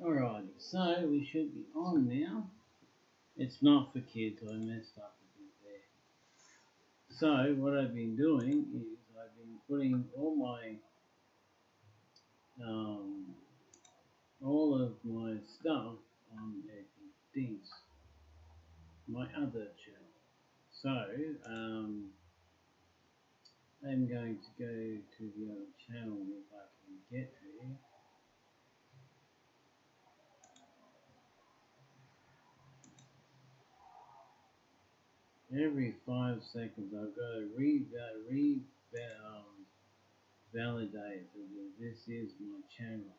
Alrighty, so we should be on now. It's not for kids, I messed up a bit there. So what I've been doing is I've been putting all of my stuff on eddithe, my other channel. So I'm going to go to the other channel if I can get there. Every 5 seconds I've got to validate that this is my channel.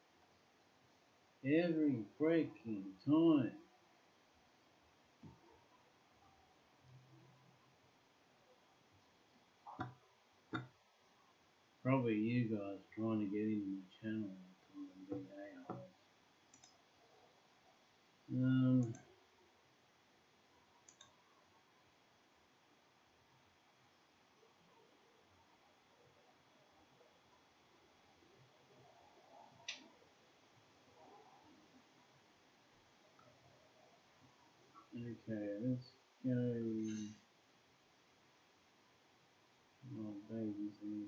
Every freaking time. Probably you guys trying to get into my channel all the time, being okay, let's go. Oh, babies in.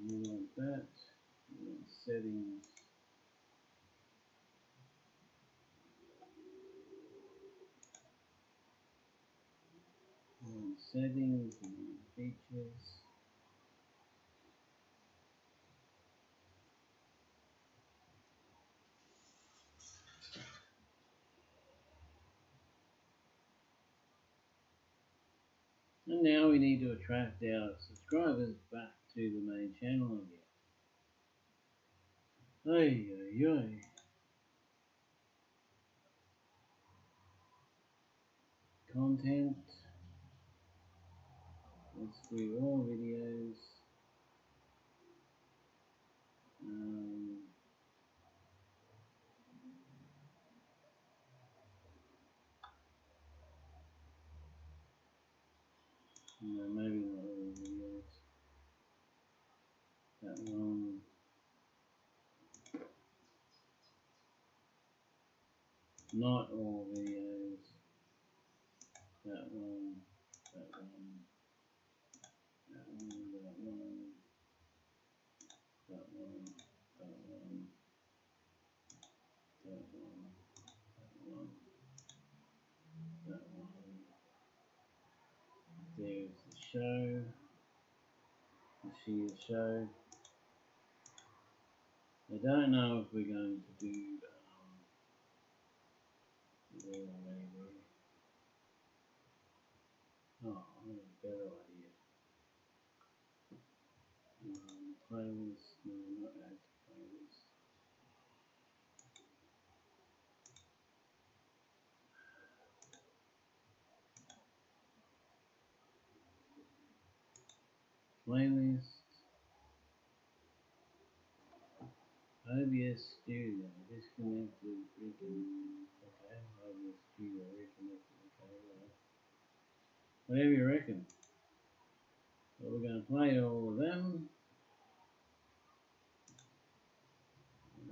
We want that. We want settings. We want settings and features. And now we need to attract our subscribers back to the main channel again. Ay, ay, ay. Content. Let's do all videos. No, maybe not all videos. That one. Not all videos. That one. That one. That one. That one. That one. That one. That one. That one. There's the show. The sheer show. I don't know if we're going to do maybe. Oh, I have a better idea. Playlist, no, not add to playlist. Playlist. OBS Studio, disconnected, reconnected. Okay, OBS Studio, reconnected. Okay, right. Whatever you reckon. But we're going to play all of them.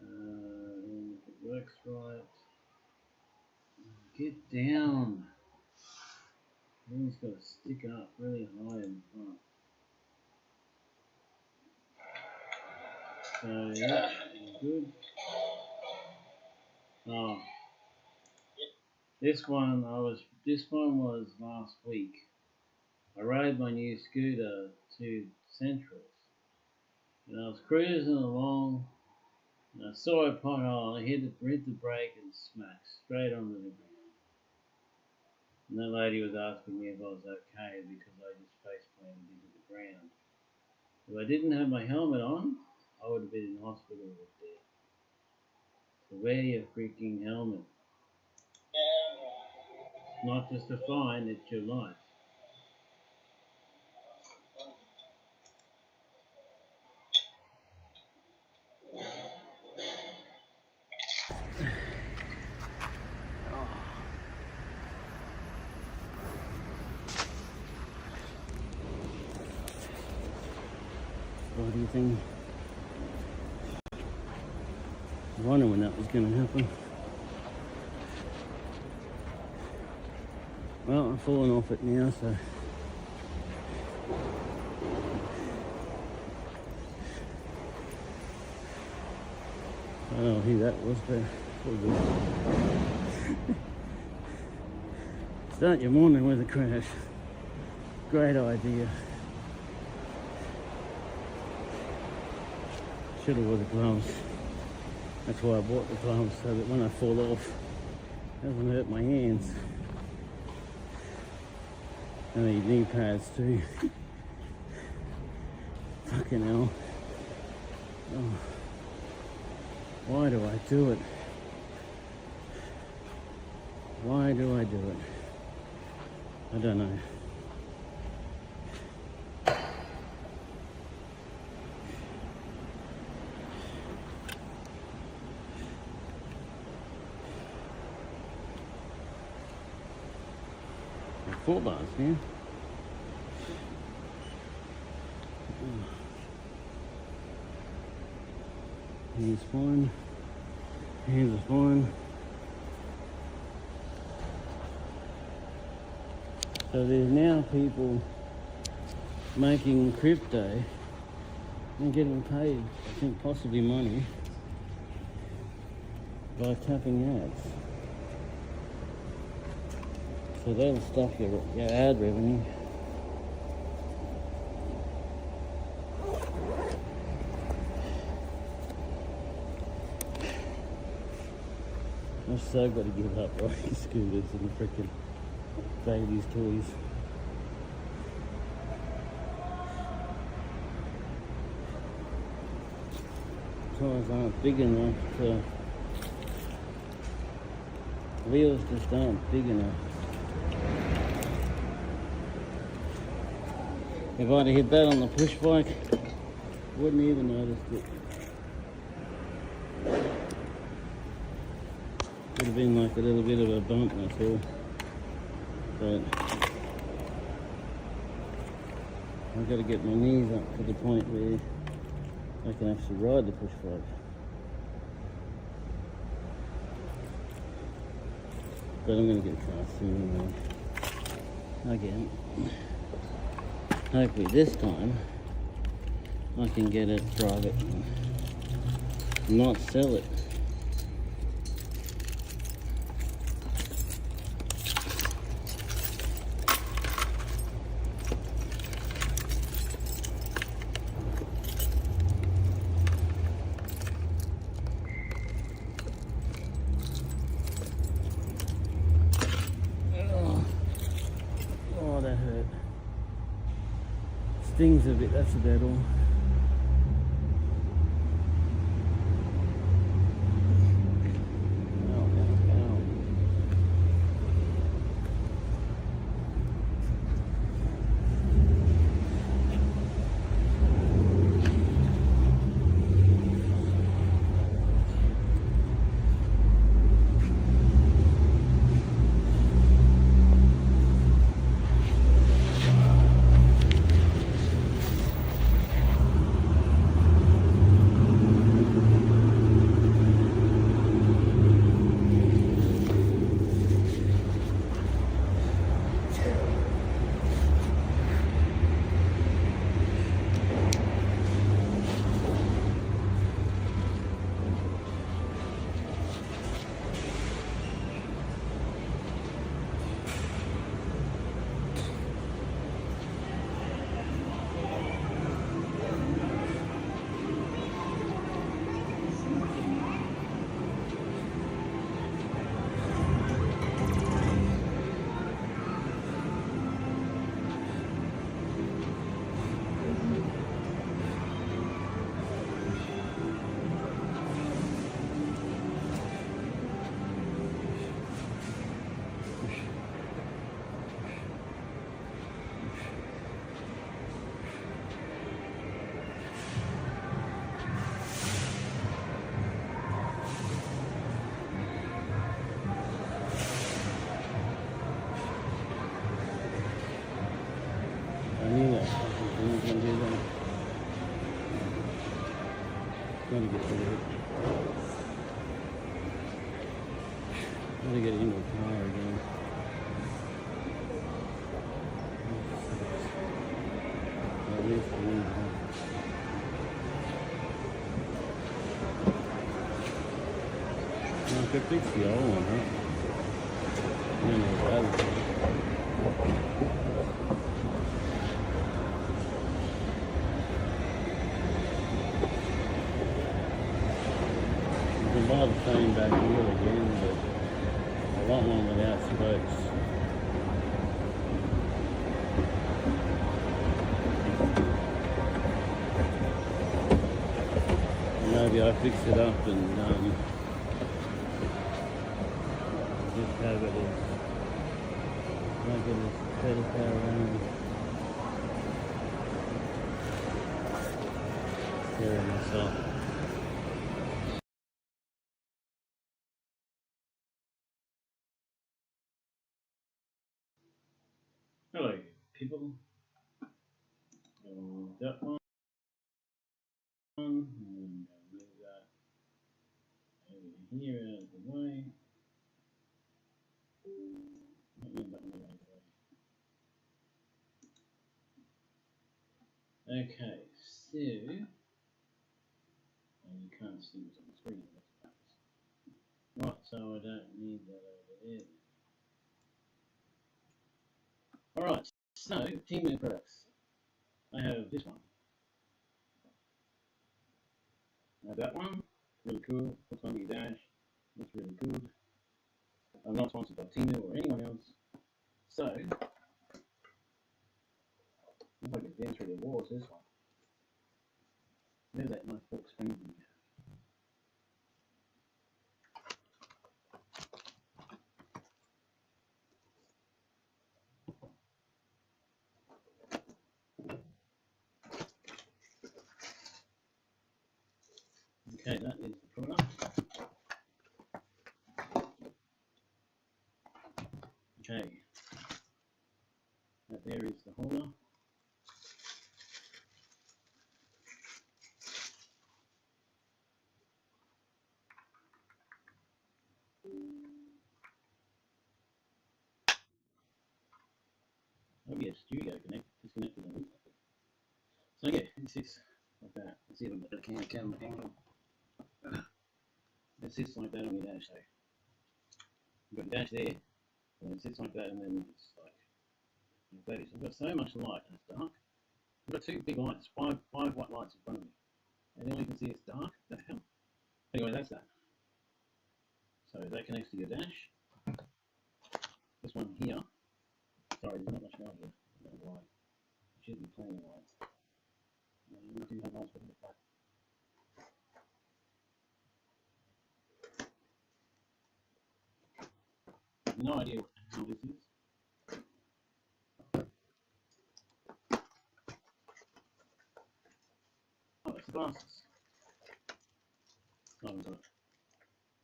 And if it works right. Get down. Everything's got to stick up really high in front. So yeah, good. Oh, this one was last week. I rode my new scooter to Centrals, and I was cruising along, and I saw a pothole. I hit the brake and smacked straight onto the ground. And that lady was asking me if I was okay because I just face planted into the ground. If I didn't have my helmet on, I would have been in hospital or dead. So wear your freaking helmet. It's not just a fine, it's your life. What do you think? wondering when that was going to happen. Well, I'm falling off it now, so I don't know who that was, but it's all good. Start your morning with a crash. Great idea. Should have wore the gloves. That's why I bought the gloves, so that when I fall off, it doesn't hurt my hands. I need knee pads too. Fucking hell. Oh. Why do I do it? Why do I do it? I don't know. Four bars, yeah. He's fine. Hands are fine. So there's now people making crypto and getting paid, I think possibly money, by tapping ads. So that'll stuff your ad revenue. I've so got to give up riding scooters and freaking baby's toys. Tires aren't big enough to, wheels just aren't big enough. If I'd have hit that on the push bike, wouldn't even noticed it. Would have been like a little bit of a bump, that's all. But I've got to get my knees up to the point where I can actually ride the push bike. But I'm going to get a car soon anyway. Again. Hopefully this time I can get it, drive it, and not sell it. Oh, that hurt. Stings a bit, that's about all. Gotta get rid of it. to get into a car again. At least we need that. I could fix the old one, huh? You know, that you can buy the same back wheel again, but I want one without spokes. Maybe I fix it up and just have it as make it as pedal around. Carry myself. Hello, people. That one. And move that over here out of the way. Move that one out of the way. Okay, so and you can't see what's on the screen. Right, so I don't need that over there. Alright, so Timu products. I have this one. I have that one. Really cool. Puts on your dash. Looks really good. I'm not sponsored by Timu or anyone else. So, looks like it's been through the wars, this one. There's that nice box screen. Okay, that is the product. Okay, that there is the holder. Oh yeah, studio disconnected. So yeah, it sits like that. Let's see if I can get the camera angle. It sits like that on your dash. So you've got the dash there, and it sits like that, and then it's like that is. I've got so much light and it's dark. I've got two big lights, five white lights in front of me, and then you can see it's dark. What the hell? Anyway, that's that. So that connects to your dash. This one here. Sorry, there's not much light here. No light. It should be plenty of light. We do have lights, but a bit black. No idea how this is. Oh, it's the glasses. Oh,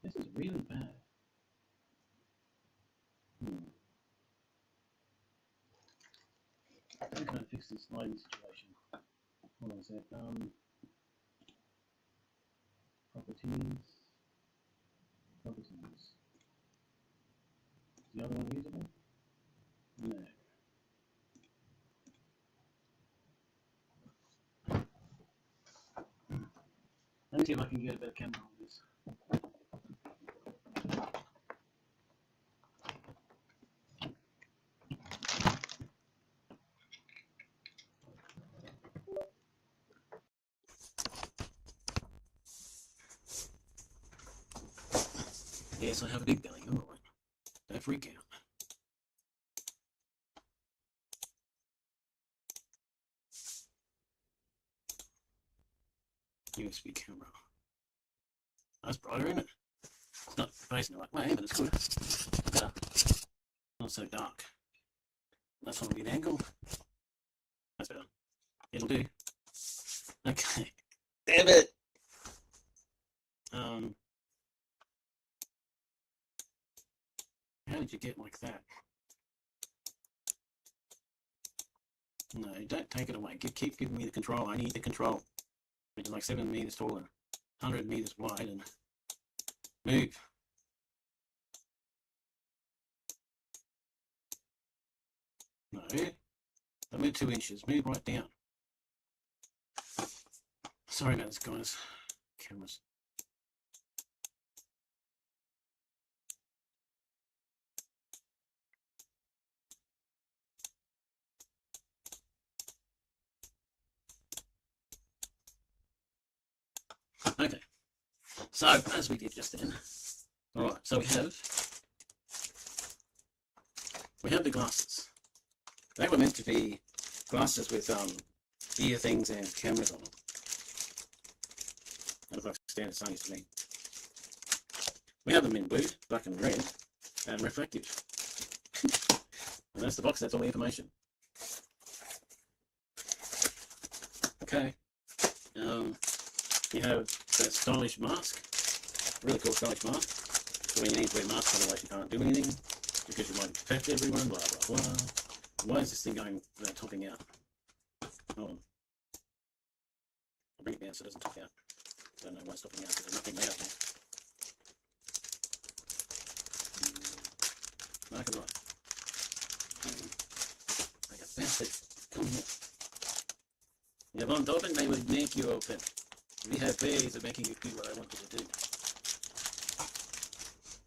this is really bad. I'm trying to fix this lighting situation. Hold on a sec. Properties. Properties. Is the other one usable? No. Let me see if I can get a better camera on this. Yes, I have a big belly. All right. Don't freak out. USB camera. That's brighter, isn't it? It's not facing the right way, but it's good. Better. Not so dark. That's on a good angle. That's better. It'll do. Okay. Damn it! How did you get like that? No, don't take it away. Keep giving me the control. I need the control. It's like 7 meters tall and 100 meters wide and move. No. Don't move 2 inches. Move right down. Sorry about this, guys. Cameras. Okay. So, as we did just then. Alright, so we have the glasses. They were meant to be glasses with ear things and cameras on them. That looks like standard Sony to me. We have them in blue, black and red, and reflective. And that's the box, that's all the information. Okay. You have that stylish mask. Really cool stylish mask. So when you need to wear masks, otherwise you can't do anything. Because you might infect everyone, blah blah blah. Why is this thing going topping out? Hold on. I'll bring it down so it doesn't top out. I don't know why it's topping out because there's nothing there. Mark it right. Like a bastard. Come here. If I'm doping, they would make you open. We have ways of making you do what I want you to do.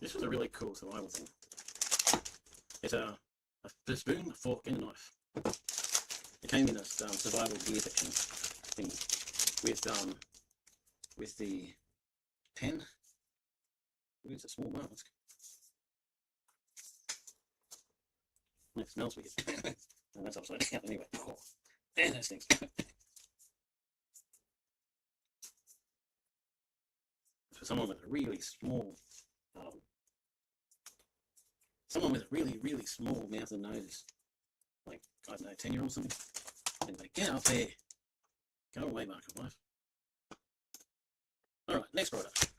This was a really cool survival thing. It's a spoon, a fork, and a knife. It came in a survival gear section thing with the pen. It's a small mask. It smells weird. And that's upside down anyway. Oh, and that stinks. For someone with a really small really small mouth and nose, like, I don't know, 10-year-old or something, and they get up there. Go away, Market Wife. Alright, next product.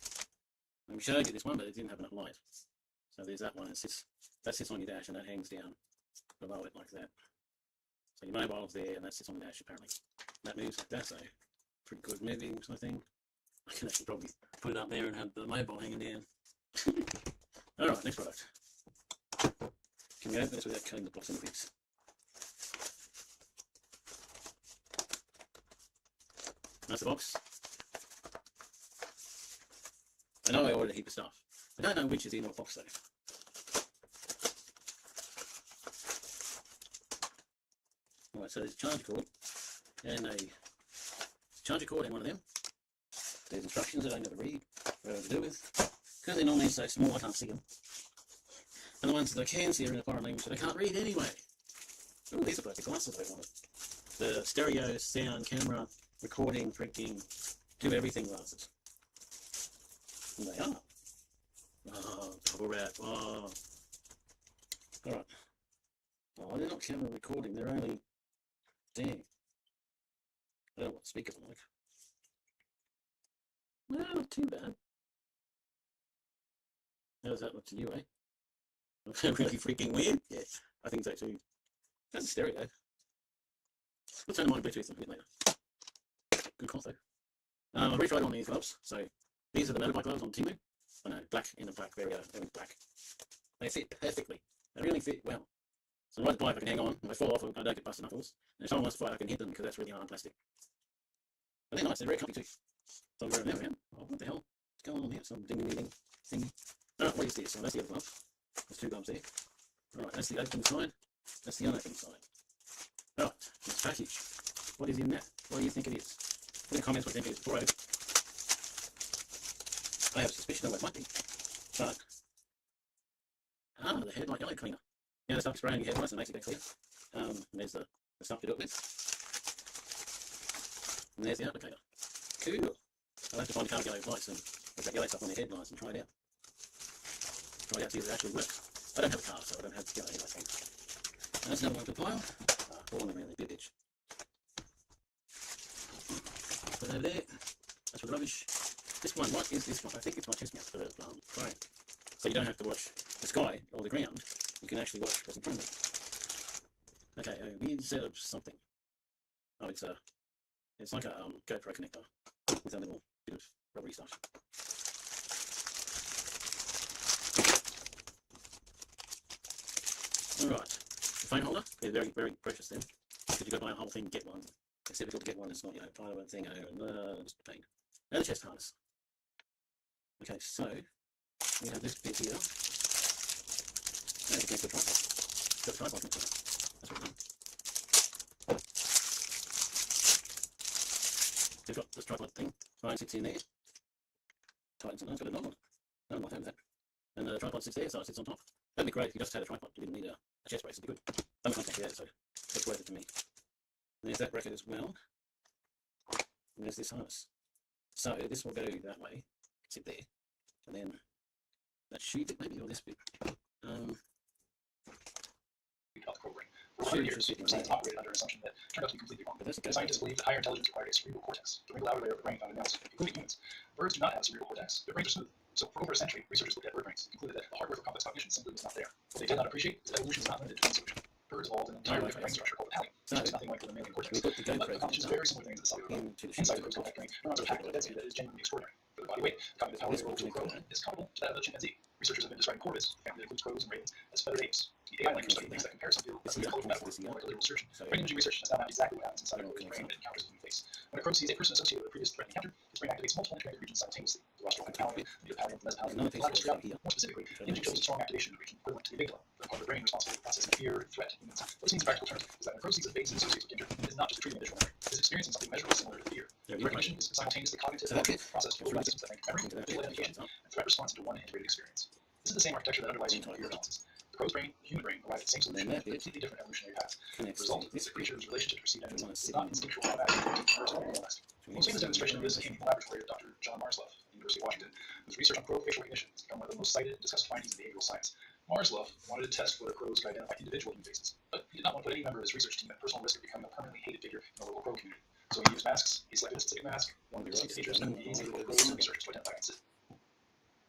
We showed you this one, but it didn't have enough light. So there's that one. That sits on your dash and that hangs down below it like that. So your mobile's there and that sits on the dash apparently. That moves like that, so pretty good moving sort of thing. I can actually probably put it up there and have the mobile hanging down. Alright, next product. Can we open this without cutting the bottom bits? That's the box. I know I ordered a heap of stuff. I don't know which is in what box though. Alright, so there's a charger cord and a charger cord in one of them. There's instructions that I never read, what to do with. Because they're normally so small I can't see them. And the ones that I can see are in a foreign language that I can't read anyway. Oh, these are like the glasses I wanted. The stereo, sound, camera, recording, freaking, do everything glasses. And they are. Oh, bubble wrap. Oh. Alright. Oh, they're not camera recording, they're only. Dang. I don't know what speakers are like. Well, not too bad. How does that look to you, eh? Really freaking weird? Yeah, I think so too. That's a stereo. We'll turn them on Bluetooth a bit later. Good call though. I've retried on these gloves. So these are the motorbike gloves on Timu. I know, black in a black, they're black. They fit perfectly. They really fit well. So I ride the bike, I can hang on. If I fall off, I don't get busted knuckles. And if someone wants to fight, I can hit them because that's really hard plastic. But they're nice, they're very comfy too. So I'm wearing them around. Oh, what the hell? What's going on here? Some ding-ding-ding thingy. Alright, what is this? So that's the other glove. There's 2 gloves there. Alright, that's the open side. That's the unopened side. Alright, next package. What is in that? What do you think it is? Put in the comments what you think it is before I open. I have a suspicion of what it might be. But the headlight yellow cleaner. Yeah, the stuff you spray on your headlights and makes it clear. And there's the stuff to do it with. And there's the applicator. Cool. I'll have to find a car with yellow lights and put that yellow stuff on their headlights and try it out. Try it out, see if it actually works. I don't have a car, so I don't have yellow headlights on. That's another one to the pile. All on around the bitch. Put that over there. That's for the rubbish. This one, what is this one? I think it's my chest mount for the phone. So you don't have to watch the sky or the ground. You can actually watch what's in front of you. Okay, a weird set of something. Oh, it's like a GoPro connector with a little bit of rubbery stuff. Alright, the phone holder, there's very, very precious then. Because you've got to buy a whole thing, get one. It's difficult to get one, it's not, part of a thing, it's a pain. And the chest harness. Okay, so we have this bit here. And it's next to the tripod. Got the tripod next to it. That's what we've done. You've got this tripod thing, phone sits in there. Tightens it, it's got a knob on it. I don't like having that. And the tripod sits there, so it sits on top. That'd be great if you just had a tripod. You didn't need a chest brace, it'd be good. Don't like that, so that's worth it to me. And there's that bracket as well. And there's this harness. So this will go that way, sit there, and then that shoe bit maybe, or this bit. For 100 years, science operated under an assumption that turned out to be completely wrong. Scientists believe that higher intelligence required a cerebral cortex, the ring outer layer of the brain found in mammals, including humans. Birds do not have a cerebral cortex. Their brains are smooth. So for over a century, researchers looked at bird brains and concluded that the hardware for complex cognition simply was not there. What they did not appreciate is that evolution is not limited to one solution. Birds evolved an entirely different brain structure called the palate, which is nothing like the mammalian cortex. But accomplishes very similar things at the cellular level. Inside the crow's compact brain, neurons are packed with a density that is genuinely extraordinary. For the body weight, the cognitive power of a crow is comparable to that of a chimpanzee. Researchers have been describing corvids, a family that includes crows and ravens, as feathered apes. The AI language study makes that comparison feel like a colorful metaphor more like a literal surgeon. Brain imaging research has found out exactly what happens inside a crow's brain that encounters a human face. When a crow sees a person associated with a previous threatening encounter, his brain activates multiple integrated regions simultaneously. The rostral hypothalamus, the mesothalamus, the mesothalamus, the lateral striatum. More specifically, the imaging shows a strong activation of the region equivalent to the amygdala, the part of the brain responsible for processing fear, threat, and humans. What this means in practical terms is that when a crow sees a face that associates with danger, it is not just retrieving a visual memory. It is experiencing something measurably similar to fear. The recognition is simultaneously cognitive and processed through systems that think memory, visual identification, and threat response into one integrated experience. This is the same architecture that underlies human fear analysis. The crow's brain, the human brain, arrive at the same solution with completely different evolutionary paths. The result is the creature's relationship to perceived evidence is not instinctual automatic, but realized. The most famous demonstration of this came from the laboratory of Dr. John Marslow at the University of Washington, whose research on crow facial recognition has become one of the most cited and discussed findings in behavioral science. Marslow wanted to test whether crows could identify individual human faces, but he did not want to put any member of his research team at personal risk of becoming a permanently hated figure in the local crow community. So he used masks. He selected a specific mask, one of the features, and easy for the crows and researchers to identify and sit.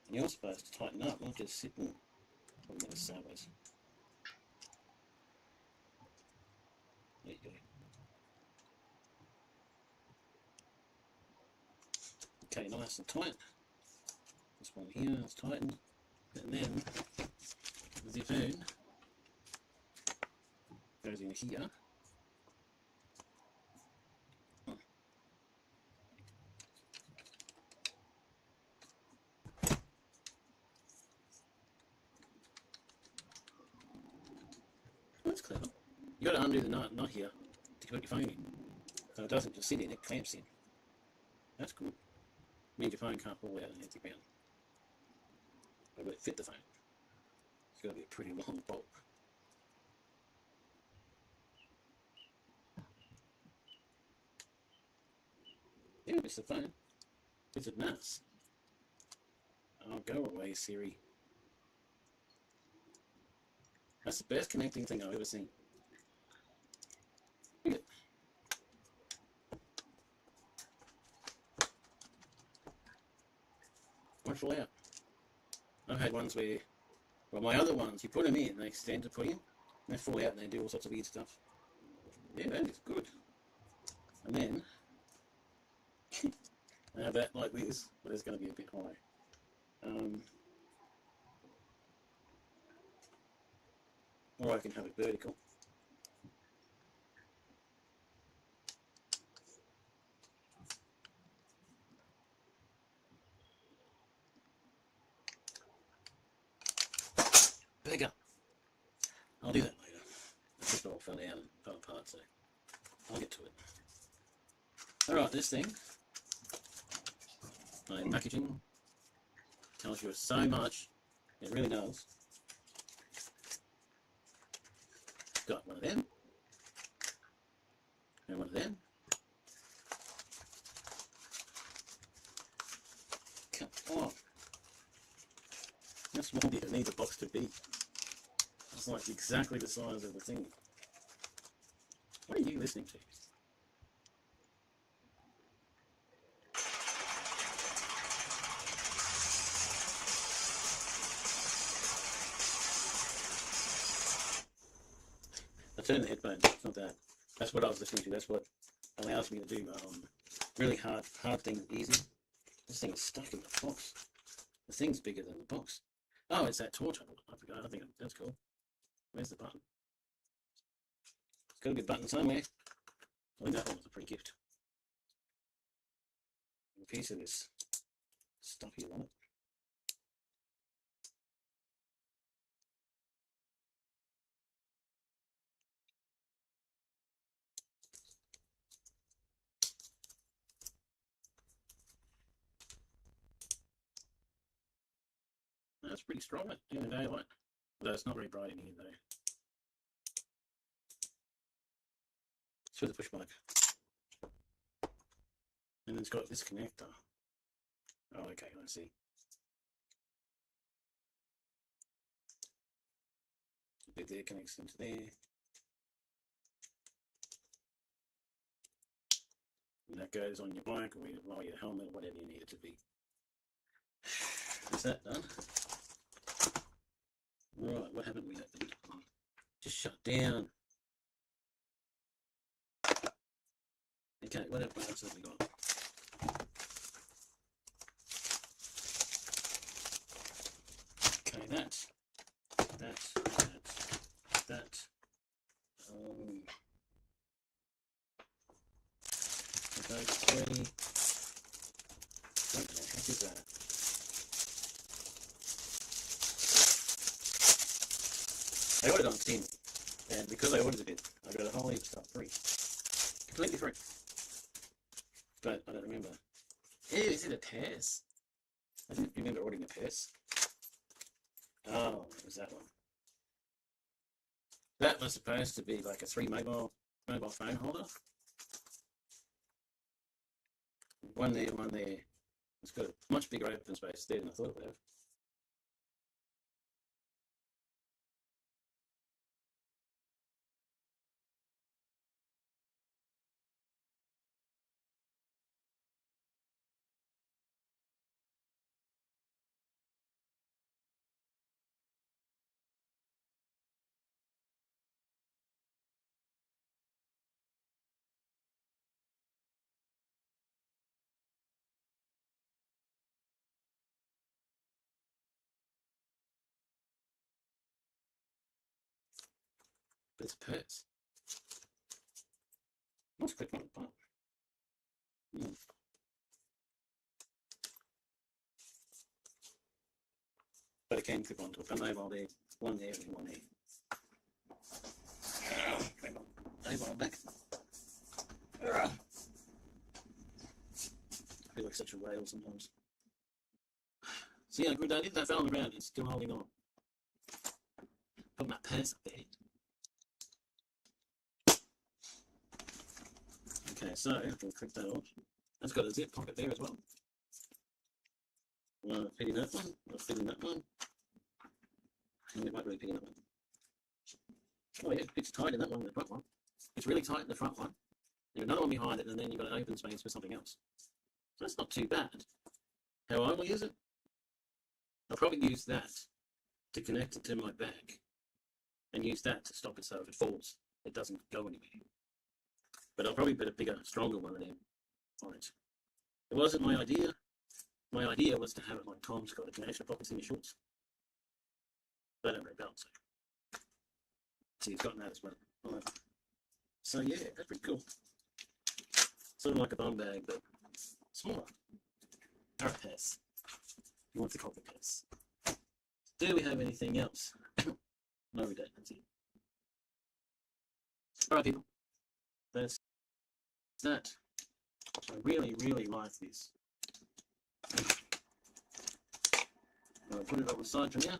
You're supposed to tighten up, not just sit and put it sideways. There you go. Okay, nice and tight. This one here is tightened. And then the zippoon goes in here. That's clever. You got to undo the nut here to put your phone in. So it doesn't just sit in, it clamps in. That's good. Means your phone can't fall out and hit the ground. But will it fit the phone? It's got to be a pretty long bolt. Yeah, it's the phone. It's a nuts. Oh, go away, Siri. That's the best connecting thing I've ever seen. Look at it. Won't fall out. I've had ones where, well, my other ones, you put them in, they extend to put in, and they fall out and they do all sorts of weird stuff. Yeah, that is good. And then, I have that like this, but it's going to be a bit high. Or I can have it vertical. Bigger. I'll do that later. It just all fell out and fell apart, so I'll get to it. Alright, this thing, my packaging tells you so much. It really does. Got one of them. And one of them. Come on. How small do you need the box to be? It's like exactly the size of the thing. What are you listening to? I turned the headphones. It's not that. That's what I was listening to. That's what allows me to do really hard things easy. This thing is stuck in the box. The thing's bigger than the box. Oh, it's that torch. I forgot. I think that's cool. Where's the button? got to be a button somewhere. I think that one was a free gift. A piece of this stuff here on it. That's pretty strong in the daylight. Although it's not very bright in here though. It's for the push bike. And it's got this connector. Oh, okay, I see. The bit there connects into there. And that goes on your bike or your helmet, whatever you need it to be. Is that done? Right, what haven't we opened? Just shut down. Okay, what else have we got? Okay, that. Those three. What the heck is that? I ordered on Steam, and because I ordered a bit, I got a whole heap of stuff free. Completely free. But I don't remember. Ew, is it a purse? I didn't remember ordering a purse. Oh, it was that one. That was supposed to be like a 3 mobile phone holder. One there, one there. It's got a much bigger open space there than I thought it would have. But it's a purse. Let's click on the button. But it can clip onto a mobile there, one there and one there. Mobile back. I feel like such a whale sometimes. So yeah, good idea. That fell on the ground. It's still holding on. Put my purse up there. Okay, so I can click that off. That's got a zip pocket there as well. Fit in that one. I'll fit in that one. And it won't really fit in that one. Oh yeah, it's tight in that one, the front one. It's really tight in the front one. There's another one behind it, and then you've got an open space for something else. So that's not too bad. How I will use it? I'll probably use that to connect it to my bag. And use that to stop it so if it falls, it doesn't go anywhere. But I'll probably put a bigger, stronger one than on it. It wasn't my idea. My idea was to have it like Tom's got, it can actually pockets in your shorts. They don't really balance it. So you've got that as well. Right. So yeah, that's pretty cool. Sort of like a bum bag, but smaller. Or a purse. You want to call it a purse. Do we have anything else? No, we don't. That's it. Alright, people. That's that. I really, really like this. I'll put it on the side for now.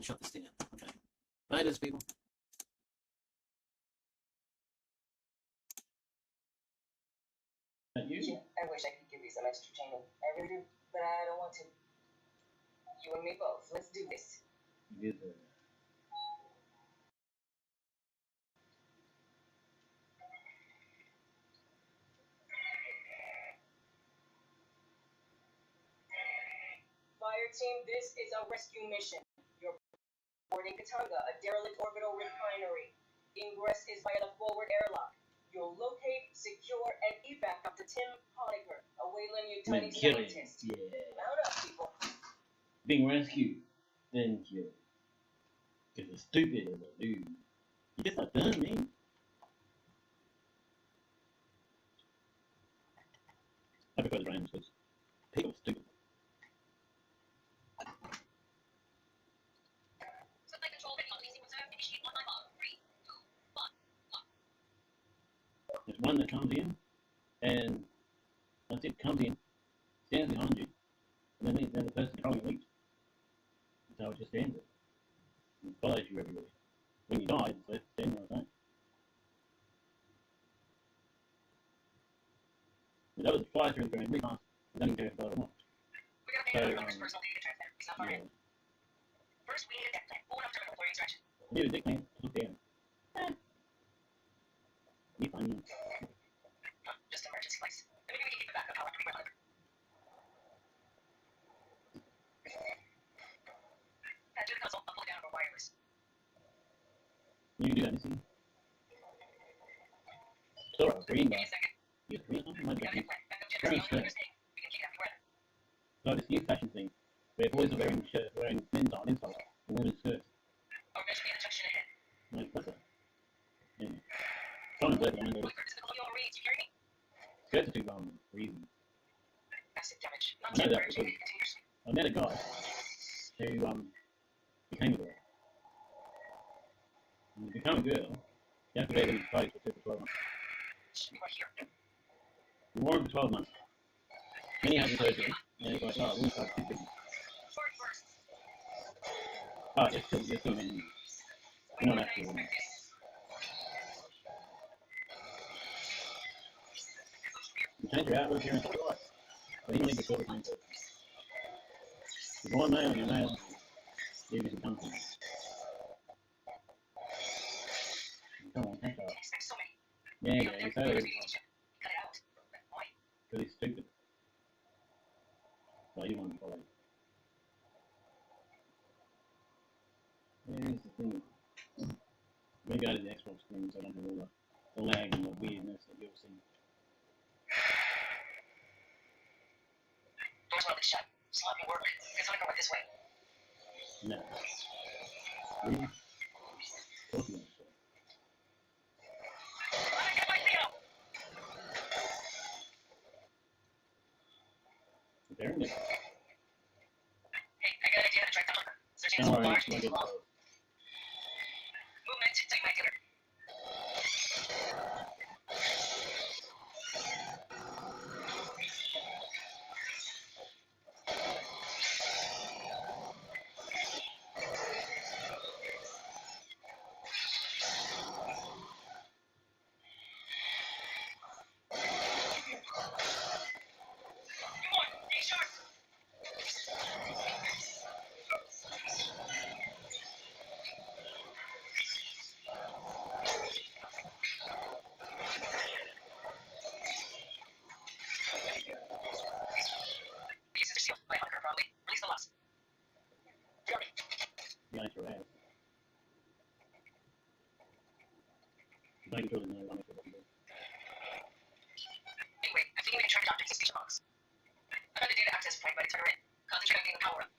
Shut this down. Okay. Later, people. I wish I could give you some extra training. I really do, but I don't want to. You and me both. Let's do this. Good. Fire team, this is a rescue mission. You're boarding Katanga, a derelict orbital refinery. Ingress is via the forward airlock. You'll locate, secure, and evac Dr. Tim Honecker, a Wayland Utani scientist. Yeah. Mount up, people. Being rescued, then killed. Because it's stupid as a dude. You get that done, man. prefer the brands because people are stupid. There's one that comes in, and once it comes in, stands behind you, and then the person controlling it leaves. So it just stands there. It follows you everywhere. When you die, it's left standing on its own. But that was fly through the ground really fast. I don't even care if I died or not. So, yeah. First, we need a deck plan. Full enough terminal for extraction. I need a deck plan to look down. Be funny. Just emergency lights. And maybe we can keep the backup power after we run out. To the console, I'll pull it down over wireless. You can do that, Missy. Sora, green Give bar. me a second. You green something like We got a that. deck plan. Backup Very generation, good. understanding. We can keep happy weather. So this new fashion thing, where boys are wearing shirts, wearing men's insoles, and women's skirts. Our measure be in the junction ahead. Like, what's that? Anyway. Trying to blur it, I know. Wait, this is the colonial reads. You hear me? Skirts are too breezy. Acid damage. I know that Non-temporary. because Continues. I met a guy who became a girl. And to become a girl, you have to be in his place for 12 months. We were here. We wore him for 12 months. Then he had the surgery, and he's like, oh, we'll start keeping. Short burst. Oh, you're still in. You're not actually in. You change your outlook here and your life. But even if you're sort of same person. You're born male, you're male. You just become something. Come on, catch up. Expect so many. Yeah, you say that Cut it out. Why? because he's stupid. So you want to follow. Here's the thing. We go to the Xbox screen so I don't have all the lag and the weirdness that you'll see. Doors will be shut. Sloppy work. Guess I'll go this way. No. Really? Of course not. I get my feet up. There it is. Hey, I got an idea how to track the hunter. Searching Don't some worry, large you'll get small. close. Movement. Take my killer. Behind your ass. Making sure there's no one for people. Anyway, I'm thinking we can track it onto the station box. I found the data access point, but it's under it. Concentrate on getting the power up.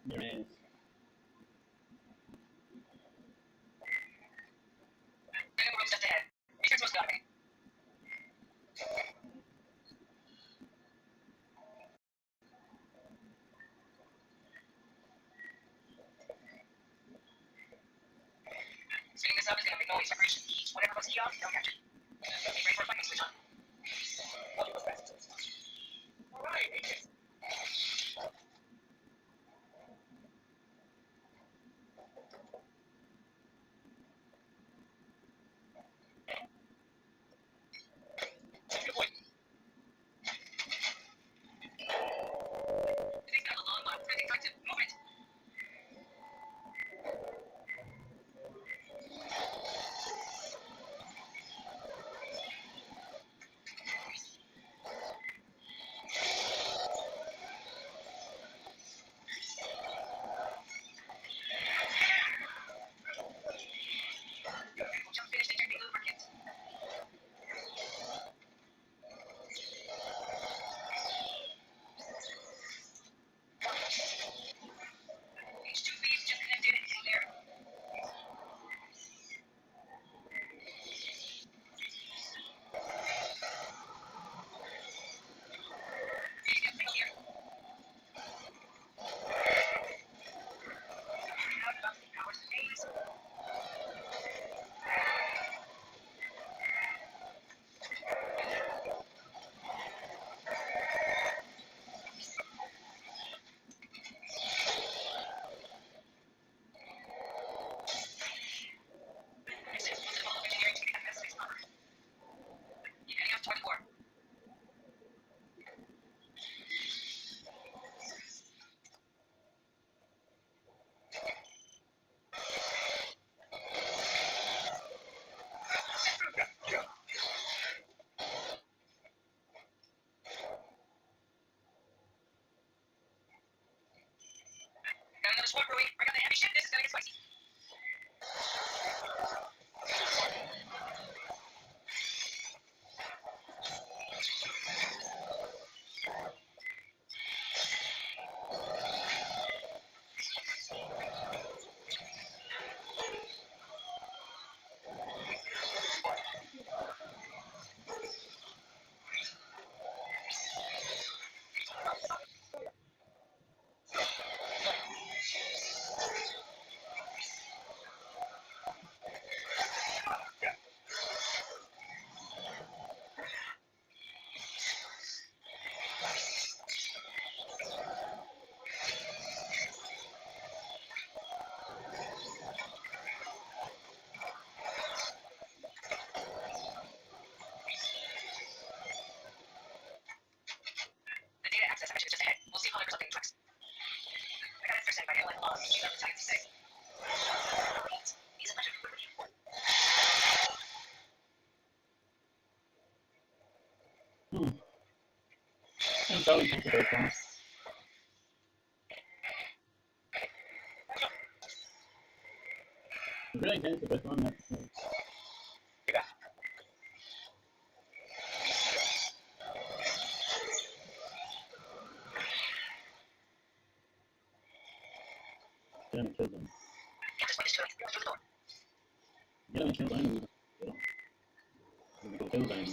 Your ass. Rooms just ahead. Research was automated. Spinning this up is going to make noise vibration. Whenever it goes key off, don't catch it. Be ready for a fighting switch on. Alright. Good boy. These got a long line. Pretty effective. Move it. squad brewing. Bring up the heavy shit. This is gonna get spicy. The data access section is just ahead. We'll see hunters updating tracks. I got it for sent by Airline Law. You have the time to say. These are much of I'm sorry, thank you for that. Really thank you for that. Get him and kill them. Get him and kill them. Kill them.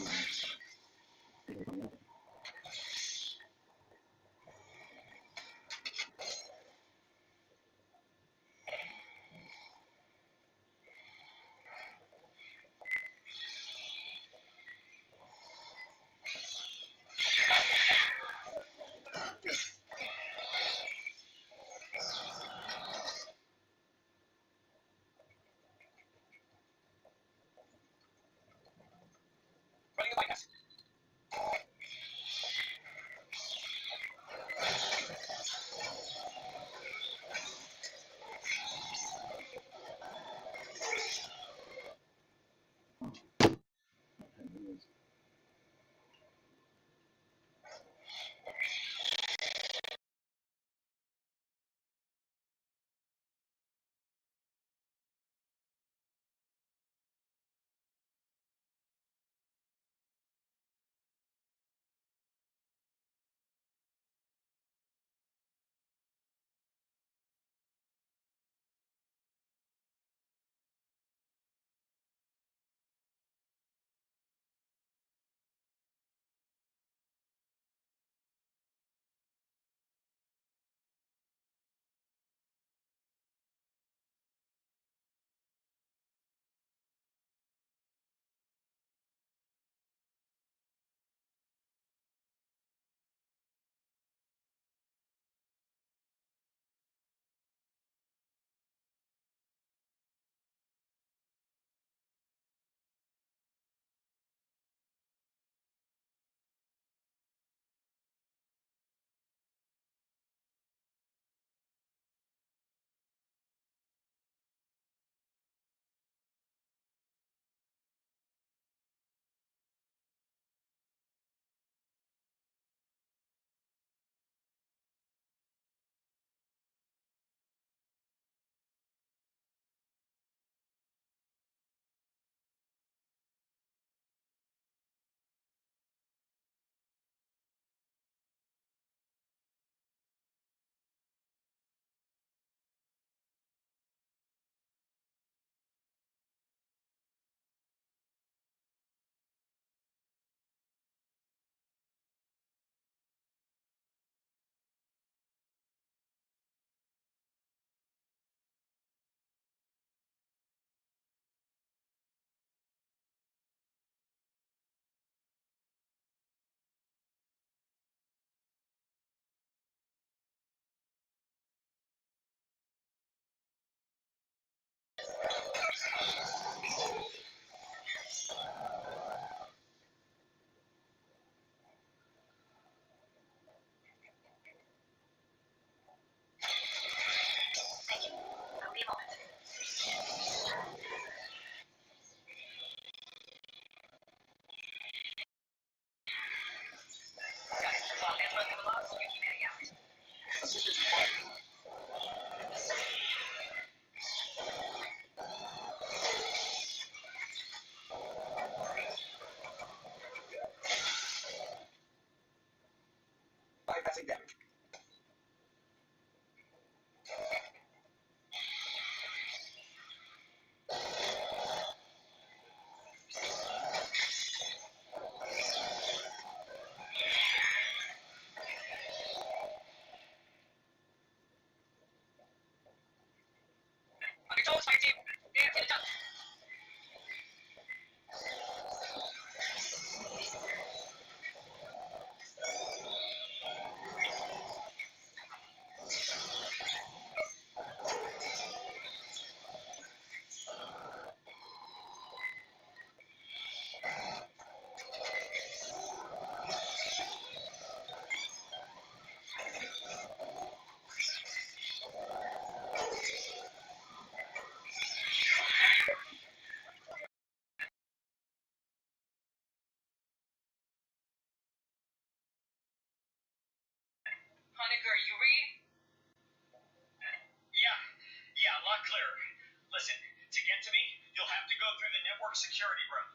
network security room.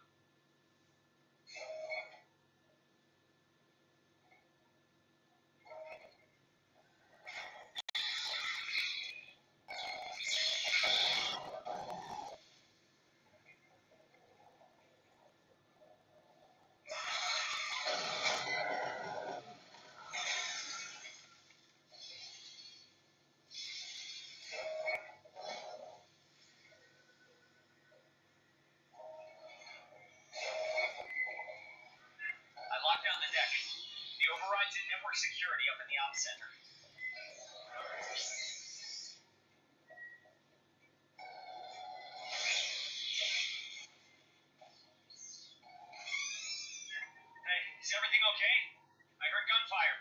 I locked down the deck. The override's in network security up in the ops center. Hey, is everything okay? I heard gunfire.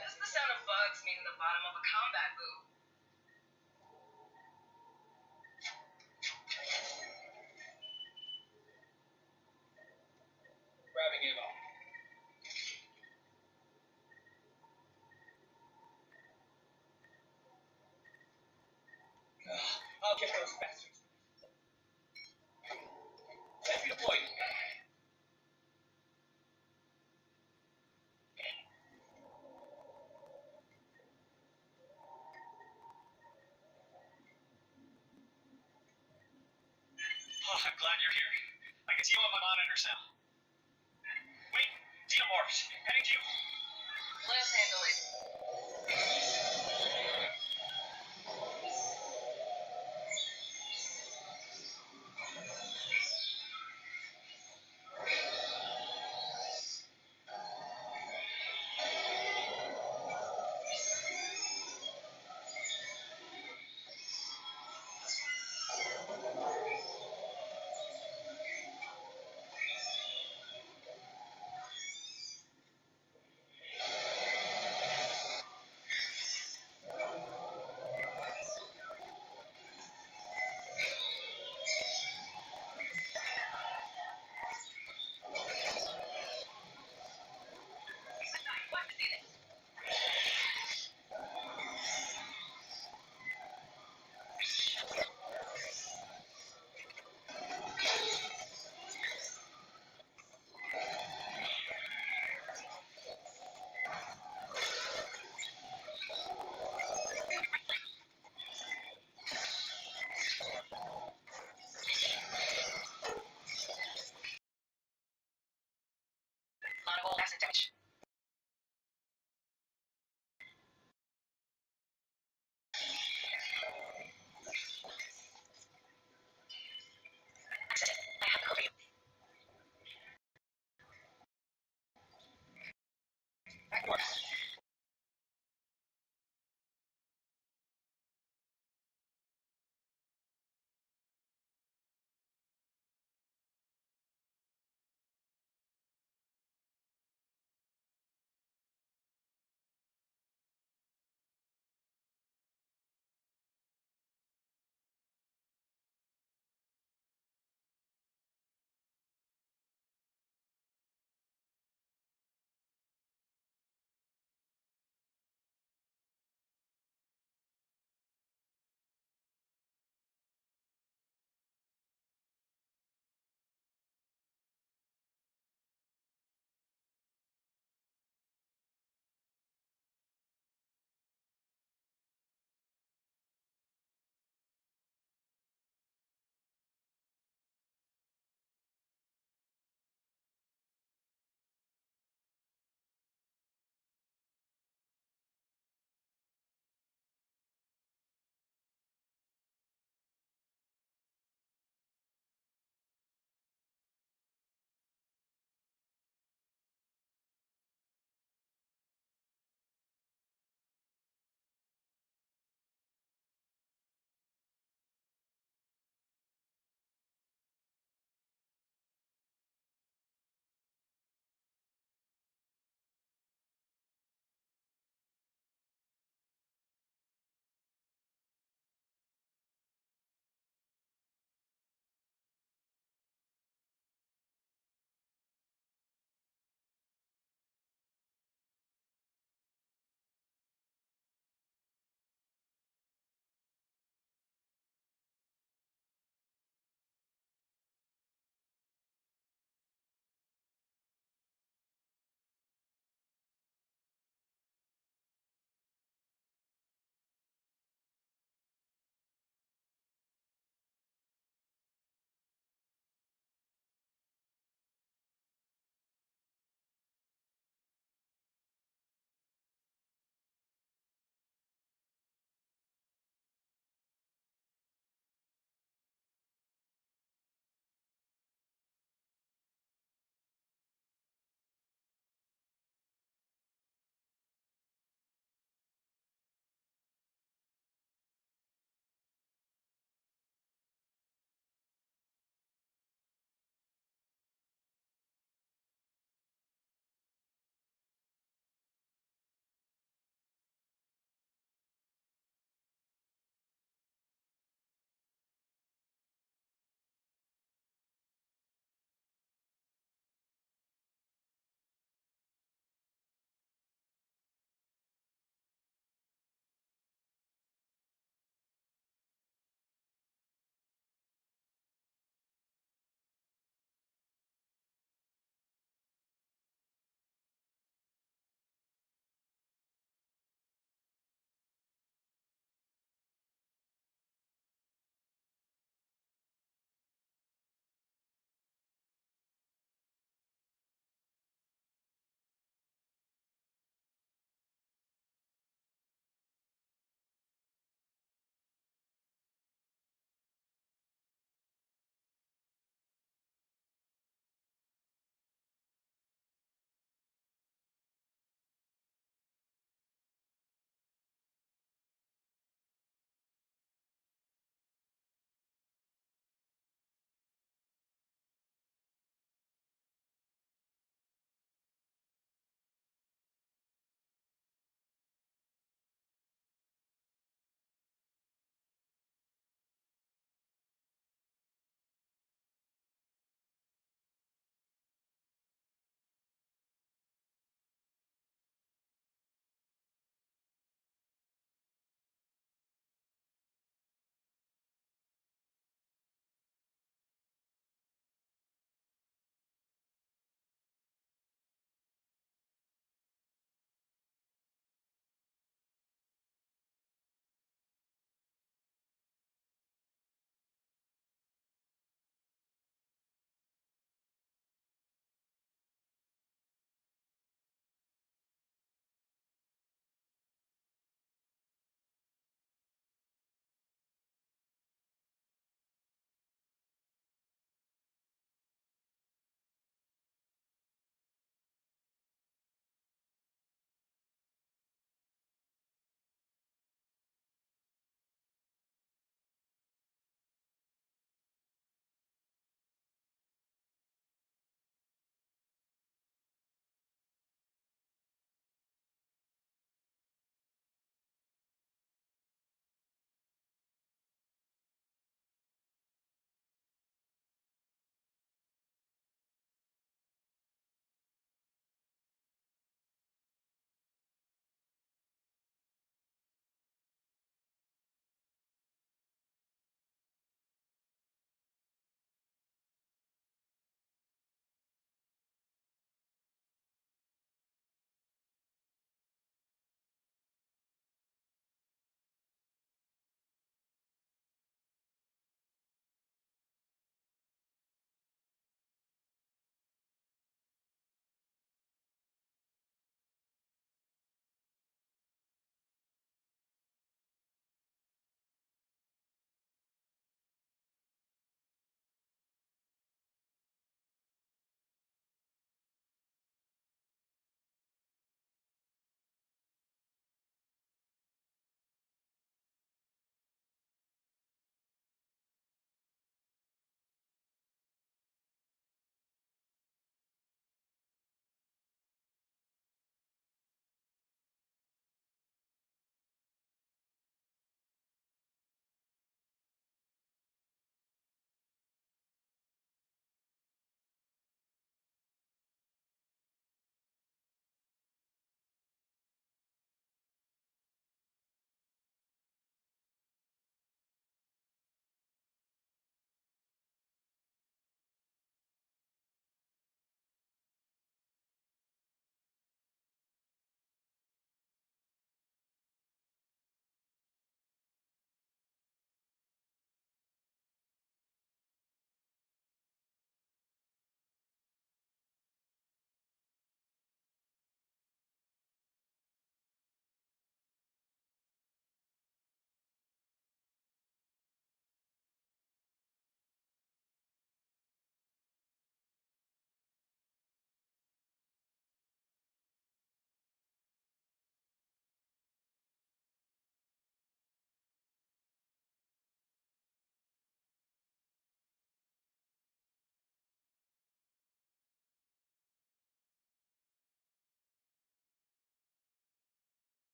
This is the sound of bugs meeting the bottom of a combat boot. Grabbing ammo. I'll get those bastards. Sentry deployed. Oh, I'm glad you're here. I can see you on my monitors now. Wait, xenomorphs. Heading to you. Let us handle it.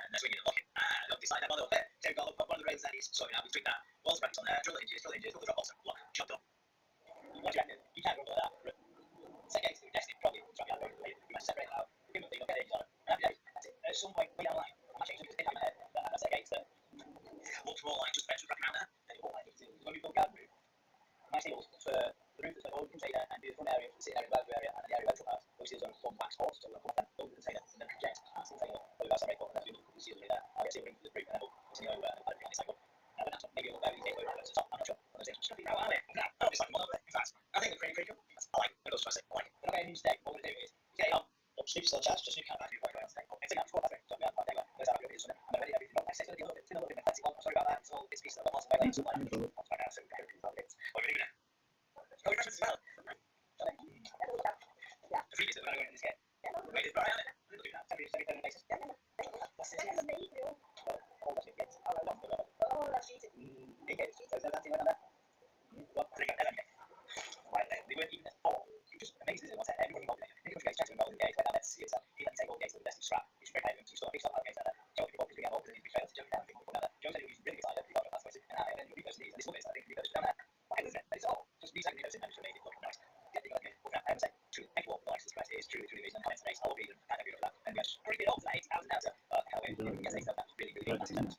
and they're swinging and locking. Look, it's like that one over there. So we've got one of the rails that is sorting out. We tweak that. Walls brackets on there. Drill the hinges, put the drop bolts, lock, job done. What do you reckon? You can't rumble like that. Set gates through testing, probably drop you out very quickly. You might separate it out. Give them a thing, look at it, on it. And happy days. That's it. At some point, way down the line, I might change something to stick out my head. But I've set gates that looked more like just fence with racking around there. And it looked like it was when we built garden roof. My seals for the roof that's like over the container and do the front area for the sitting area, weather area, and the area where it's up out. Those seals are on wax horse, so we'll put them over the container and then project that's the container. But we've got some record, and that's the seals really there. I'll get seal ring for the roof and then we'll continue over and put it on this cycle. But that's maybe a little better, you take away right to the top, I'm not sure. I'm just going to be out there. No, it's like one over there. In fact, I think they're pretty cool. I like it. Those I like it. We're not getting new steak. What we're going to do is get it on. Sleep still charged, just so you can't back your point on steak. It's a four battery, so I'm going to take there's our video. I'm ready everything. I said it's a little bit fancy. I'm sorry about that. It's all it's pieces of lots of my legs. So like, I'll find out. So what are we doing now? Oh, refreshments as well. The freebies that we're going to go in this game. Wait, it's right on it. We'll do that. Every basis. That's it. Oh, that's cheated. Big games. So that's it. Well, I think I've never made. Right then, they weren't even at all. It just amazes it. What's that? Everybody involved in it. Everybody gets involved in the games. Like that, see yourself. He let me take all the games to the best scrap. Which is very high. So big stuff out of games like that. Joe, people bring out all because he failed to jump down. People put that. Joe said he was really excited. He got it. That's what it is. And then he goes to these. And this one is, I think, he goes down there. Why isn't it? But it's all just recycling those in there. Just made it look nice. Get the okay. Well, I would say, truly, thank you all for the likes. Subscribe. It is truly, truly amazing. Comments, race. I will read them. Thank you for that. And we just pretty good all tonight. 8,000 now. So, can't wait. You can say stuff. That's really, really good.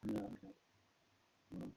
No, okay. No.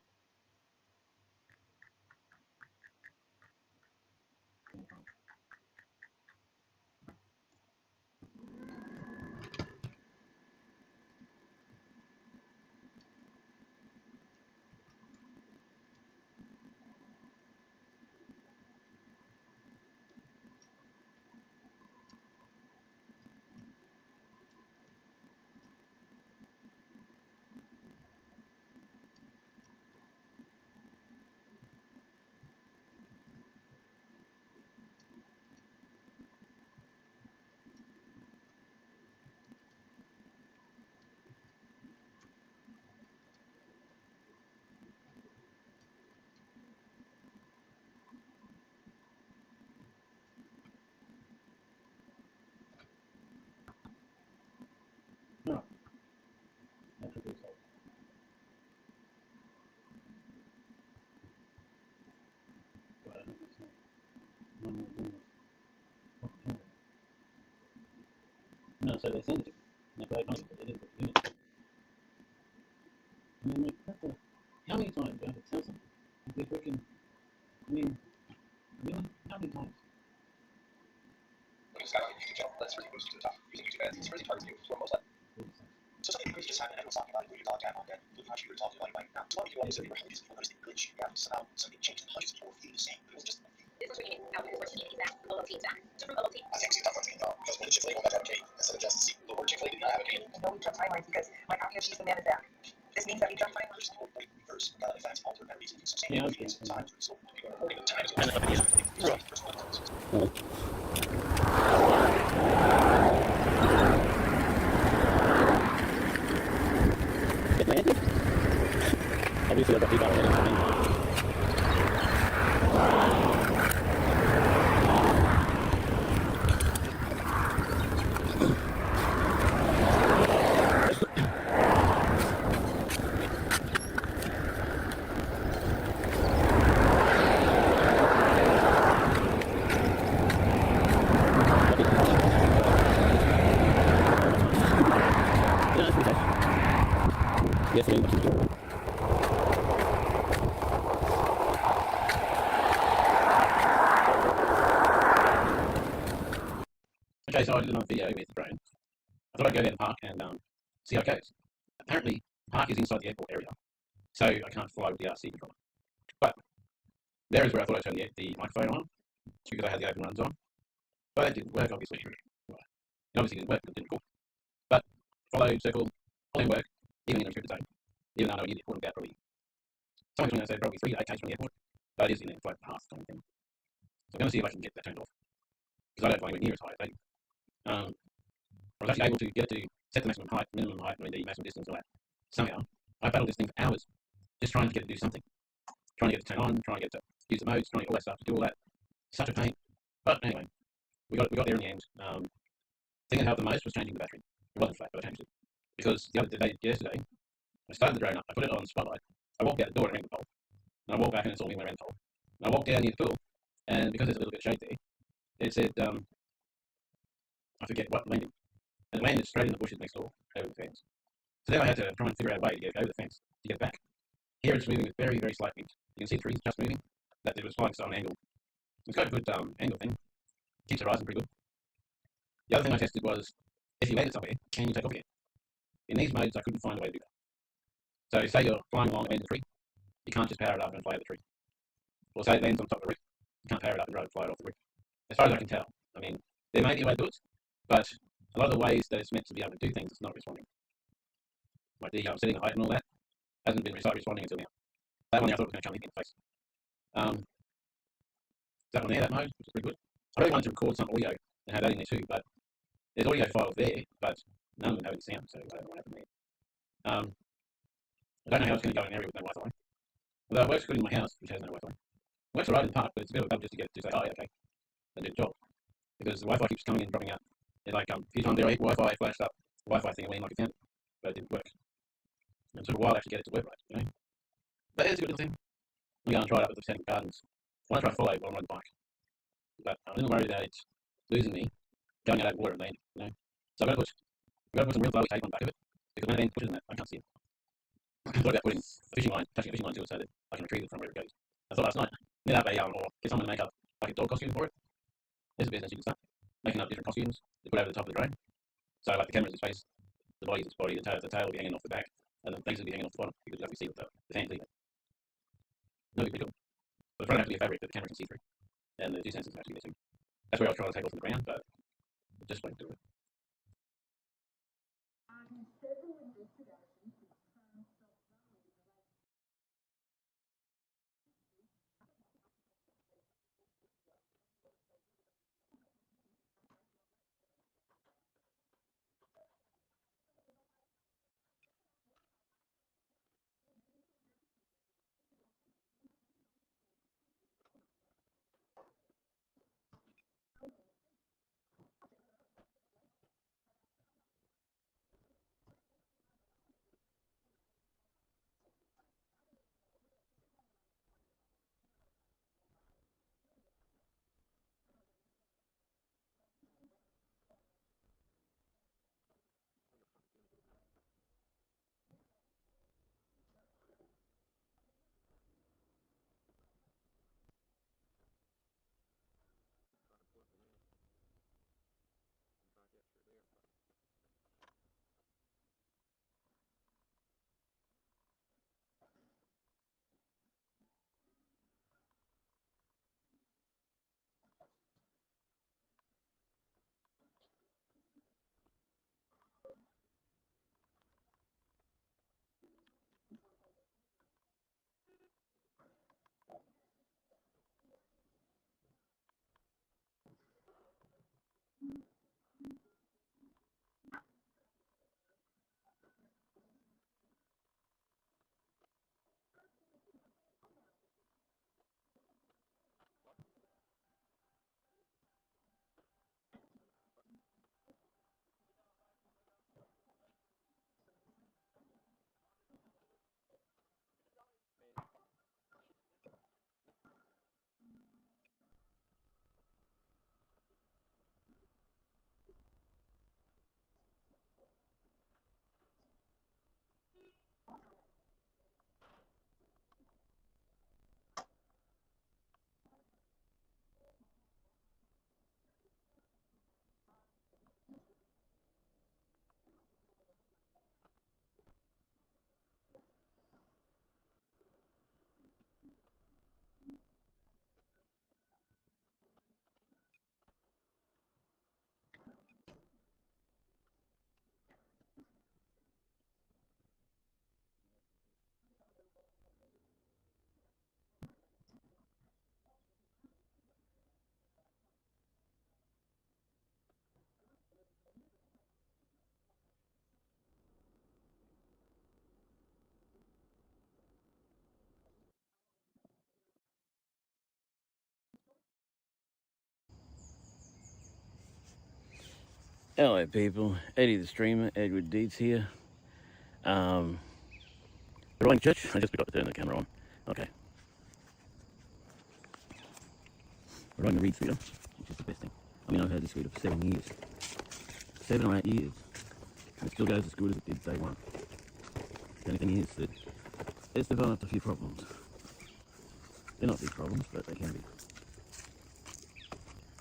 No. That's a good result. But I don't think so. No, no, no. No, so they sent it. They played money, but they didn't put the unit. I mean, like, how many times do I have to tell something? They freaking, I mean, really? How many times? YouTube channel. Let's really boost you to the top. Using YouTube ads is really targets you for most. So something crazy just happened. Everyone's talking about it. Blue dog, cat, cat. Blue country, blue talking about it right now. So a lot of people on this video, hundreds of people noticed a glitch. Yeah, somehow something changed and hundreds of people were feeling the same. But it was just this is what out because we're seeing that OLT back. Different OLT. I think we see the top one's getting because when the Chick-fil-A will advocate instead of just see the word Chick-fil-A did not advocate. No, we jump timelines because my copy of She's the Man is back. This means that we jump timelines. Reverse, if that's altered memories and use some same Yeah, feelings and times. So people are reporting the times. Obviously, I've got people already. Yes, I mean, okay, so I did another video with the drone. I thought I'd go down the park and see how it goes. Apparently, the park is inside the airport area, so I can't fly with the RC controller. But there is where I thought I'd turn the microphone on, because I had the open runs on. But that didn't work, obviously. It obviously didn't work because it didn't cool. But follow, circle, all didn't work, even in the restricted zone. Even though I know you need about probably, someone told me I said probably 3 to 8 k's from the airport, but it is in a flight path kind of thing. So I'm going to see if I can get that turned off, because I don't fly anywhere near as high as they do. I was actually able to get it to set the maximum height, minimum height, I mean the maximum distance, all that. Somehow, I battled this thing for hours, just trying to get it to do something. Trying to get it to turn on, trying to get it to use the modes, trying to get all that stuff, to do all that. Such a pain. But anyway, we got there in the end. The thing that helped the most was changing the battery. It wasn't flat, but I changed it. Because yesterday, I started the drone up, I put it on spotlight, I walked out the door and rang the pole. And I walked back and it saw me when I ran the pole. And I walked down near the pool, and because there's a little bit of shade there, it said, I forget what landing. And it landed straight in the bushes next door, over the fence. So then I had to try and figure out a way to get over the fence, to get back. Here it's moving with very, very slight wind. You can see the trees just moving, that it was flying so on an angle. It's got a good angle thing. Keeps it rising pretty good. The other thing I tested was, if you land it somewhere, can you take off again? In these modes, I couldn't find a way to do that. So say you're flying along and land a tree, you can't just power it up and fly over the tree. Or say it lands on top of a roof, you can't power it up and fly it off the roof. As far as I can tell. I mean, there may be a way to do it, but a lot of the ways that it's meant to be able to do things, it's not responding. Like the setting the height and all that hasn't been responding until now. That one I thought was going to come in the face. That one there, that mode, which is pretty good. I really wanted to record some audio and have that in there too, but there's audio files there, but none of them have any sound, so I don't know what happened there. I don't know how it's going to go in an area with no Wi-Fi. Although it works good in my house, which has no Wi-Fi. It works alright in the park, but it's a bit of a bug just to get it to say, oh yeah, okay, and do the job. Because the Wi-Fi keeps coming in and dropping out. It's like a few times there, Wi-Fi flashed up, Wi-Fi thing away in like a found it, but it didn't work. It took a while to actually get it to work right, you know. But it's a good little thing. I'm going to try it out with the Botanic Gardens. I want to try to follow it while I'm riding the bike. But I'm a little worried about it losing me, going out of water and landing, you know. So I've got to put some real glowy tape on the back of it, because when it then pushes in that, I can't see it. I thought about putting a fishing line, attaching a fishing line to it so that I can retrieve it from wherever it goes. I thought last night, net up or get someone to make up like a dog costume for it. There's a business you can start, making up different costumes to put over the top of the drone. So like the camera's its face, the body's its body, the tail will be hanging off the back, and the legs will be hanging off the bottom, because you have to see what the fans either. That'd be pretty cool. But the front has to be a fabric that the camera can see through, and the two sensors have to be there too. That's where I was trying to take off the ground, but it just won't do it. Hello people, Eddie the streamer, Edward Deeds here. We're riding church. I just forgot to turn the camera on. Okay. We're riding the Reed scooter, which is the best thing. I mean, I've had this scooter for 7 years. 7 or 8 years. And it still goes as good as it did day one. The only thing is that it's developed a few problems. They're not big problems, but they can be.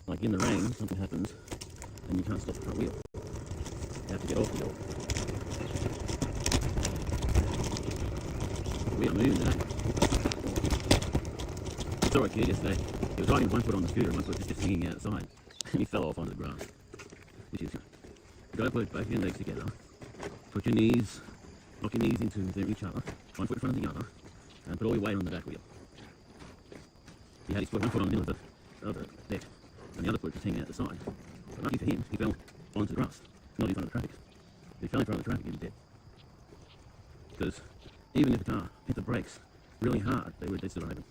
Like in the rain, something happens and you can't stop the front wheel. You have to get off the wheel. We are moving today. I saw a kid yesterday. He was riding with one foot on the scooter and one foot just hanging outside. And he fell off onto the grass. Which is, you've got to put both your legs together. Put your knees, lock your knees into each other. One foot in front of the other. And put all your weight on the back wheel. He had his foot, one foot on the middle of the deck. And the other foot just hanging out the side. But lucky for him, he fell onto the grass. Not in front of the traffic. If he fell in front of the traffic, he'd be dead. Because even if the car hit the brakes really hard, they still don't happen.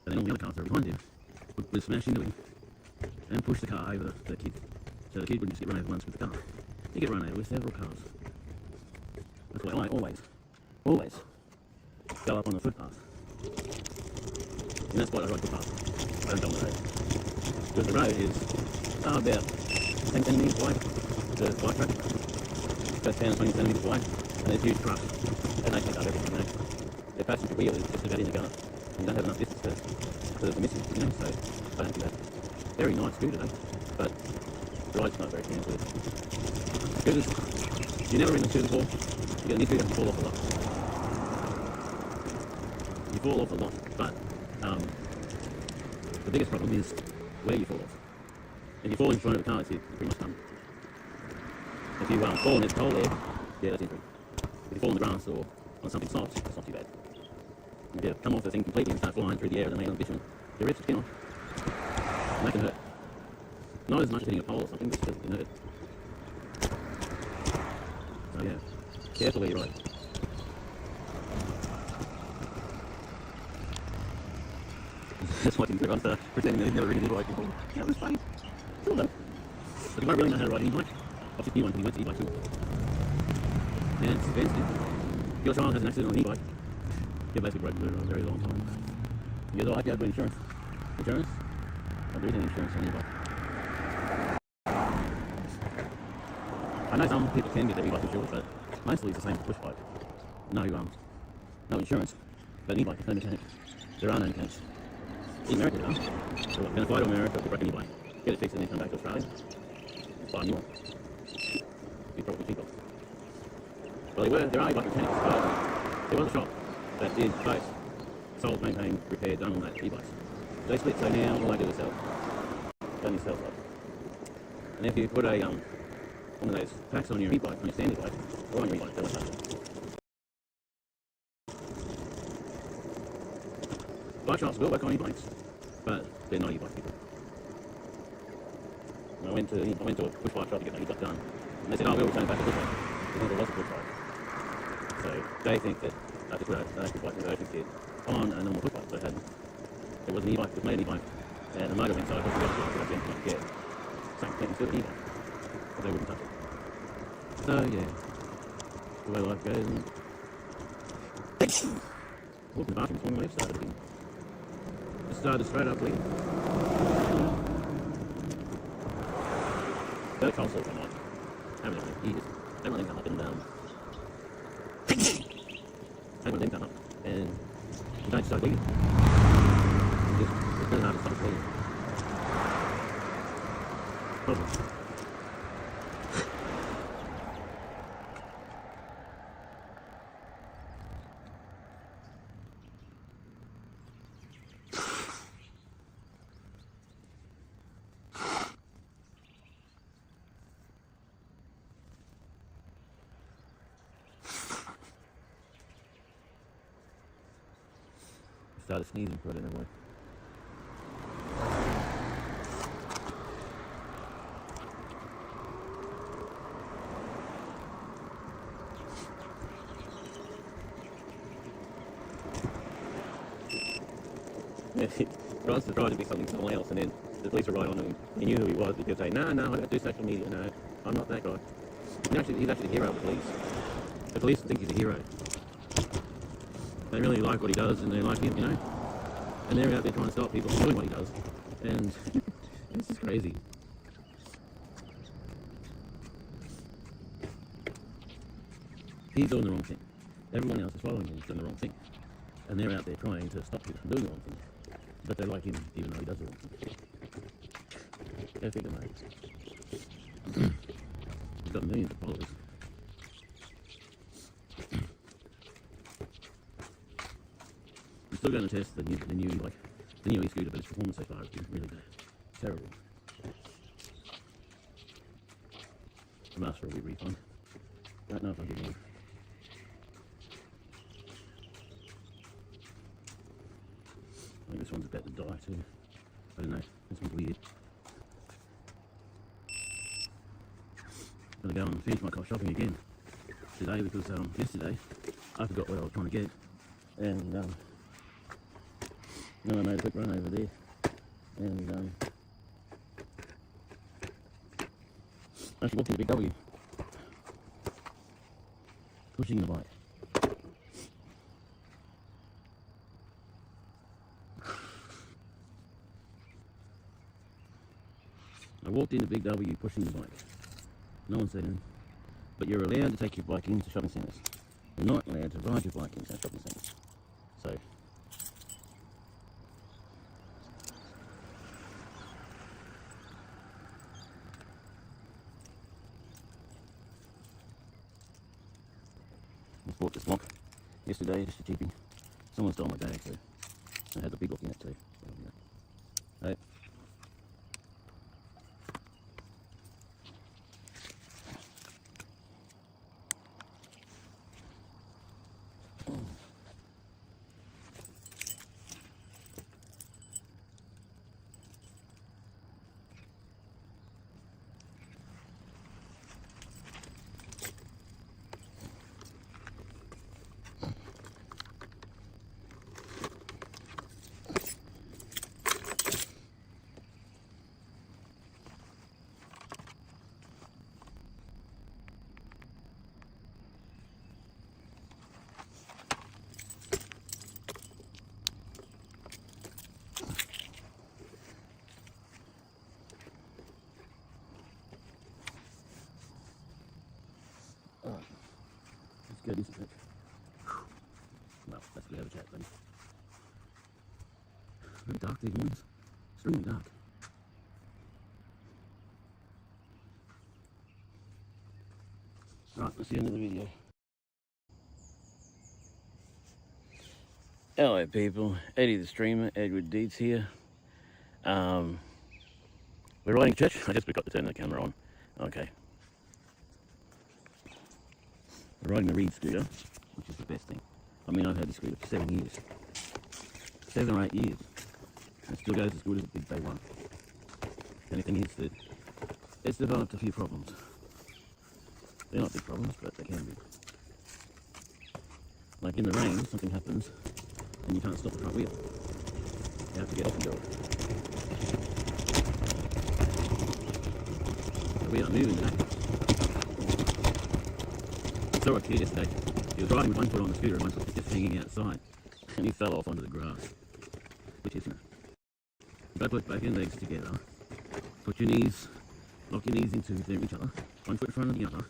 But then all the other cars that were behind him would smash into him and push the car over the kid. So the kid wouldn't just get run over once with the car. He'd get run over with several cars. That's why I always go up on the footpath. And that's why I ride footpath. I don't go on the road. Because the road is about 10 centimetres wide. The bike track. About 10 or 20 centimetres wide. And there's huge trucks. And they take up everything, you know. Their passenger wheel is just about in the gutter. And you don't have enough distance for the misses, you know, so I don't do that. Very nice scooter though, but the ride's not very smooth. Scooters, you never ridden a scooter before, you get a new scooter and you fall off a lot. You fall off a lot, but the biggest problem is where you fall off. If you fall in front of a car, you're pretty much done. If you fall on this pole there, yeah, that's injury. If you fall on the grass or on something soft, it's not too bad. If you come off the thing completely and start flying through the air and land on the bitumen, your ribs skin off. And that can hurt. Not as much as hitting a pole or something, but still, you know it. So yeah, careful where you ride. Just watching everyone start pretending that they've never ridden an e-bike before. That was funny. Still though. But you won't really know how to ride an e-bike. I've just knew one because he went to e-bike school. And it's expensive. If your child has an accident on an e-bike, you're basically broken for a very long time. You get the life, you have to insurance. Insurance? Well, there isn't insurance on e-bike. I know some people can get their e-bike insured, but mostly it's the same for push bike. No insurance. But an e-bike is no mechanic. There are no mechanics. In America, though, so you're going to fly to America with a broken e-bike, get it fixed and then come back to Australia, buy a new one. Be probably cheaper. Well, there are e-bike mechanics, but there was a shop that did both. Sold, maintained, repaired, done all that e-bikes. They split, so now all I do is sell. Only sell stuff. And if you put a one of those packs on your e-bike, on your standard bike, or on your e-bike, they'll touch it. Bike shops will work on e-bikes, but they're not e-bike people. And I went to a push bike shop to get my e-bike done, and they said, "Oh, we'll return it back to push bike." Because there was a push bike. So they think that I just put an push bike conversion kit on a normal push bike, so it was an e-bike, it was made an e-bike, and a motor inside was the other bike that I didn't like get. Same thing, still an e-bike, but they wouldn't touch it. So yeah, the way life goes. And walking the bathroom before my leg started again. Just started straight up bleeding. Very cold sore one night. Haven't had it in years. Don't let them come up and don't let them come up and you don't start bleeding. It's really hard to stop bleeding. Problem. Started sneezing for I don't know why. Ross tried to be someone else, and then the police were right on him. He knew who he was because they, no, I don't do social media, no. I'm not that guy. He's actually the hero of the police. The police think he's a hero. They really like what he does, and they like him, you know. And they're out there trying to stop people from doing what he does. And this is crazy. He's doing the wrong thing. Everyone else is following him, doing the wrong thing. And they're out there trying to stop people from doing the wrong thing. But they like him, even though he does the wrong thing. Go figure, mate. He's got millions of followers. I'm still going to test the new e-scooter, but its performance so far has been really bad. Terrible. I'm asked for a wee refund. Don't know if I'm getting one. I think this one's about to die too. I don't know. This one's weird. I'm gonna go and finish my car shopping again today because yesterday I forgot what I was trying to get, and then I made a quick run over there, and I actually walked in the big W, pushing the bike. I walked in the big W pushing the bike. No one said anything. But you're allowed to take your bike into shopping centres. You're not allowed to ride your bike into shopping centres. So, I bought this lock yesterday, just a cheapie. Someone stole my bag, so I had the big lock in it too. So, yeah. Right. Let's go do some pitch. Well, let's go have a chat, buddy. Very dark these mornings. Extremely dark. Right, that's the end of the video. Hello people, Eddie the streamer, eddithe here. We're riding church. I just forgot to turn the camera on. Okay. We're riding the Reed scooter, which is the best thing. I mean, I've had this scooter for 7 years. 7 or 8 years. It still goes as good as it did day one. The only thing is that it's developed a few problems. They're not big problems, but they can be. Like in the rain, something happens, and you can't stop the front wheel. You have to get off and go. So we are moving today. I saw a kid yesterday. He was riding with one foot on the scooter and one foot just hanging outside, and he fell off onto the grass, which isn't it. But put both your legs together, put your knees, lock your knees into each other, one foot in front of the other,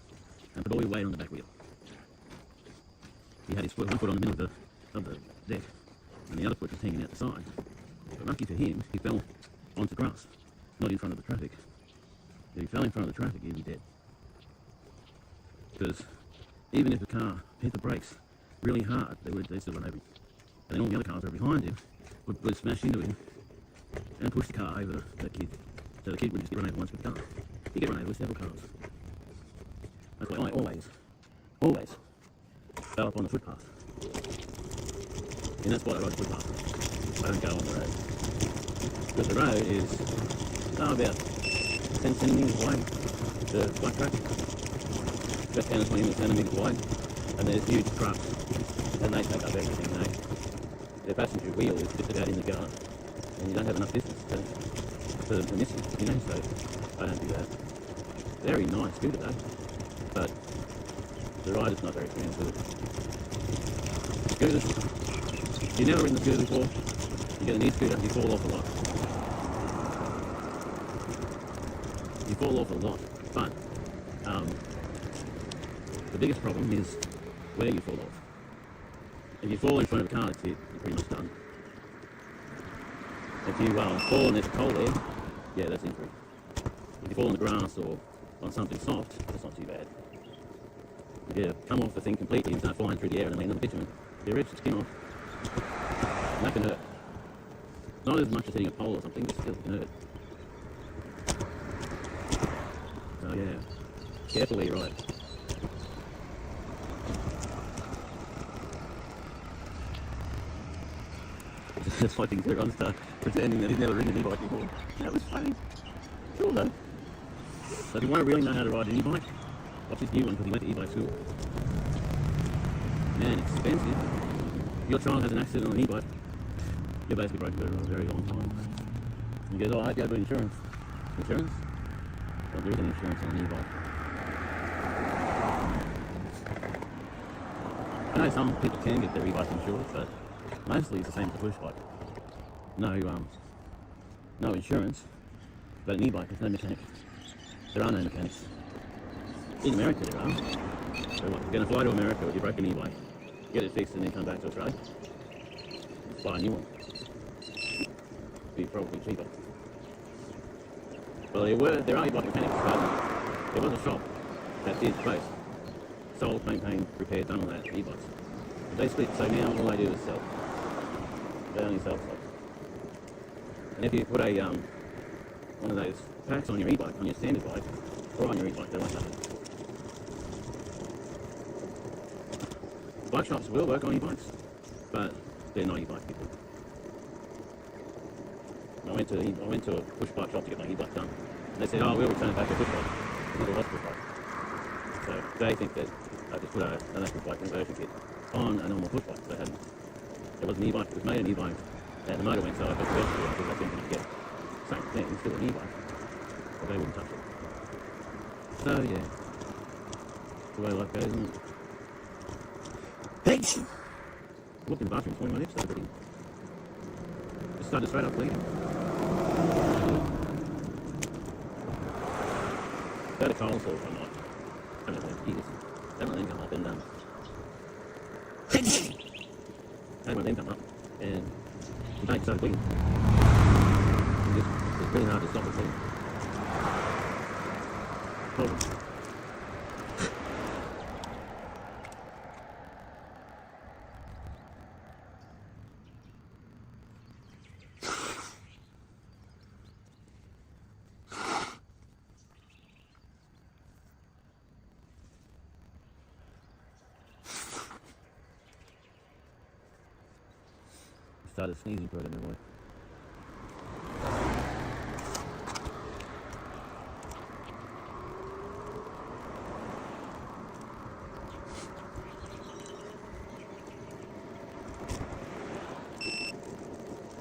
and put all your weight on the back wheel. He had his foot, one foot on the middle of the deck, and the other foot just hanging out the side. But lucky for him, he fell onto grass, not in front of the traffic. If he fell in front of the traffic, he'd be dead. Because even if the car hit the brakes really hard, they still run over him. And then all the other cars that were behind him would smash into him and push the car over the kid. So the kid would just get run over once with the car. He'd get run over with several cars. That's why I always fell up on the footpath. And that's why I ride the footpath. I don't go on the road. Because the road is about 10 centimetres wide, the bike track. Just 10 or 20 centimetres wide, and there's huge trucks, and they take up everything, you know. Their passenger wheel is just about in the guard, and you don't have enough distance to miss it, you know, so I don't do that. very nice scooter though, but the rider's not very experienced with it. Scooters, if you've never ridden a scooter before, you get an e-scooter, you fall off a lot. You fall off a lot, but the biggest problem is where you fall off. If you fall in front of a car, that's it, you're pretty much done. If you fall and there's a pole there, yeah, that's injury. If you fall on the grass or on something soft, that's not too bad. If you come off the thing completely and start flying through the air and land on the bitumen, you rip the skin off. And that can hurt. Not as much as hitting a pole or something, but still can hurt. So yeah, careful where you ride. It's like things everyone start pretending that he's never ridden an e-bike before. That was funny. Cool though. So if you want to really know how to ride an e-bike, watch this new one because he went to e-bike school. Man, it's expensive. If your child has an accident on an e-bike, you're basically broke for a very long time. And he goes, oh, I hope you have insurance. Insurance? Well, there isn't insurance on an e-bike. I know some people can get their e-bike insured, but mostly it's the same as a push bike. No insurance, but an e-bike has no mechanic. There are no mechanics. In America there are. So what, you're going to fly to America with your broken e-bike, get it fixed and then come back to Australia? Buy a new one. Be probably cheaper. Well, there are e-bike mechanics, but there was a shop that did both. Sold, maintained, repaired, done all that e-bikes. They split, so now all they do is sell. They only sell stuff. And if you put a one of those packs on your e-bike, on your standard bike, or on your e-bike, they won't touch it. Bike shops will work on e-bikes, but they're not e-bike people. I went to a push bike shop to get my e-bike done. And they said, oh, we'll return it back to a push bike. It never was a push bike. So they think that I just put an electric bike conversion kit on a normal push bike. So it was an e-bike, it was made an e-bike, and the motor went, so I put the electric bike because I think I get it. Same thing, it's still an e-bike, but they wouldn't touch it. So yeah, the way life goes, isn't it? Thanks! I walked in the bathroom this morning, my lips started bleeding. Just started straight up bleeding. I had a cold sore one night. I haven't had years. Had my name come up and had my name come up and the bank started bleeding. It's really hard to stop it bleeding. Horrible. Started sneezing for it anyway.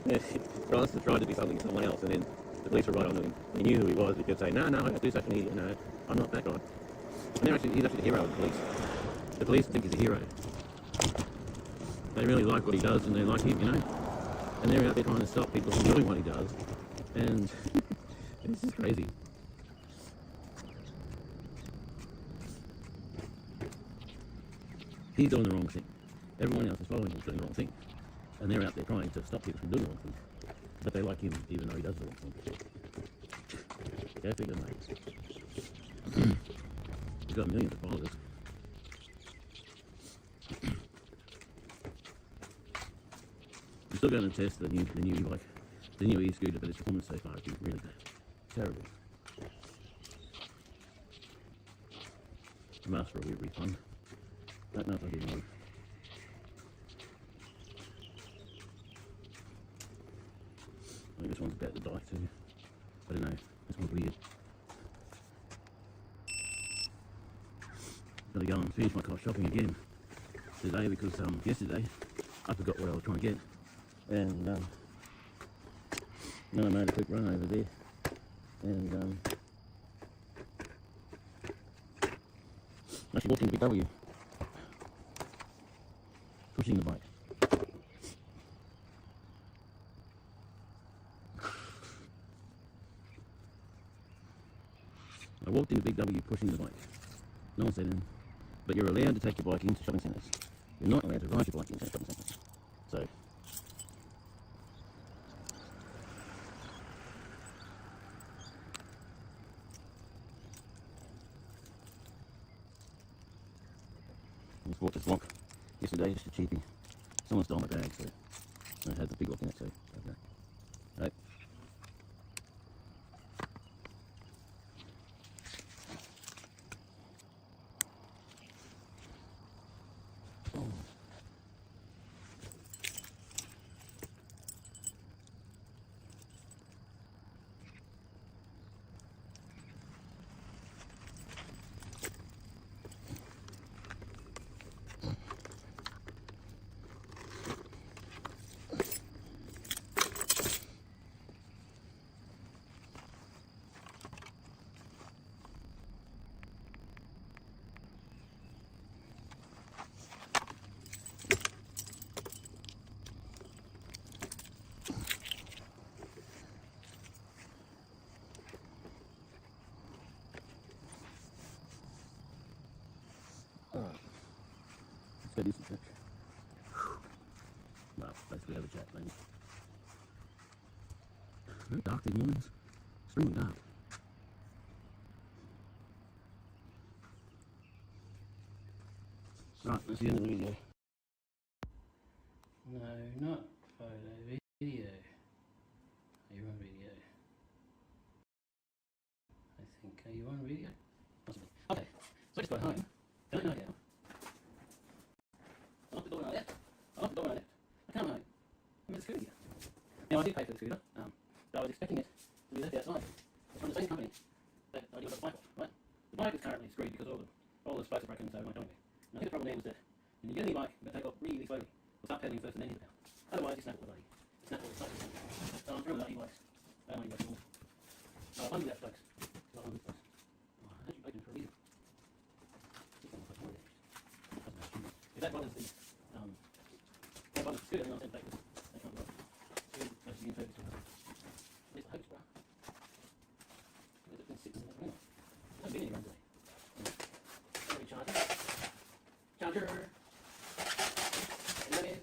Yeah, Ross tried to be something to someone else, and then the police were right on him. He knew who he was. He could say, no, I have to do such an idiot. No, I'm not that guy. And he's actually the hero of the police. The police think he's a hero. They really like what he does, and they like him, you know. And they're out there trying to stop people from doing what he does. And it's just crazy. He's doing the wrong thing. Everyone else is following him doing the wrong thing. And they're out there trying to stop people from doing the wrong thing. But they like him even though he does the wrong thing. Go figure, mate. He's got millions of followers. I'm still going to test the new e-bike, the new e-scooter, but its performance so far has been really terrible. I'm asked for a weird refund. Don't know if I'll get one. I think this one's about to die too. I don't know, this one's weird. Gotta go and finish my car shopping again today because yesterday I forgot what I was trying to get. And then I made a quick run over there, and actually walked into Big W, pushing the bike. I walked into Big W pushing the bike. No one said anything. But you're allowed to take your bike into shopping centres. You're not allowed to ride your bike into shopping centres. So, I just bought this lock yesterday, just a cheapie. Someone stole my bag, so I had the big lock in it, so okay. Right. Oh. Let's go do some church. Well, basically have a chat, maybe. Very dark these mornings. Extremely dark. Right, that's the end of the video. No, not photo, video. Are you on video? I think, are you on video? Possibly. Okay, so I just got home. Don't know how. I locked the door when I left. I come home. I'm at the scooter here. Now, I did pay for the scooter, but I was expecting it to be left outside. It's from the same company that I got the bike off, right? The bike is currently screwed because all the spokes are broken, so it won't go anywhere. And I think the problem there was that when you get a new bike, you got to take off really slowly. Or start pedaling first and then hit the pedal. Otherwise, you snap all the bloody. Snap all the spokes. So I'm thrilled that e-bikes. I don't want e-bikes at all. No, I won't do that spokes. I won't do spokes. Oh, I actually broken for a reason. If that bothers the scooter, then I'll send it back. They can't work. Most of the info is where's the hose, bro? Where's it been sitting in that room? There's no bin anywhere today. Battery charger. Charger. And that is.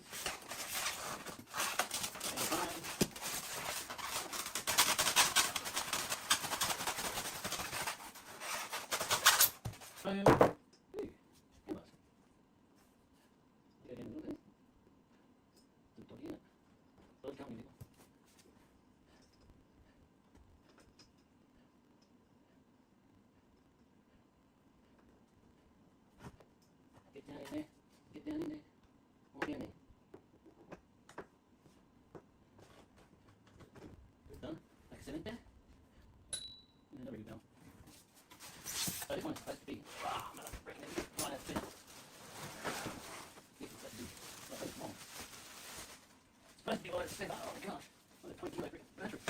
And fine. Get down in there. Get down in there. Walk down there. Done. Like I said, there. And there we go. So this one's supposed to be. Ah, man, I'm breaking it. Right, that's it. This is supposed to be like small. It's supposed to be like a oh my gosh. What a 20 kilo battery.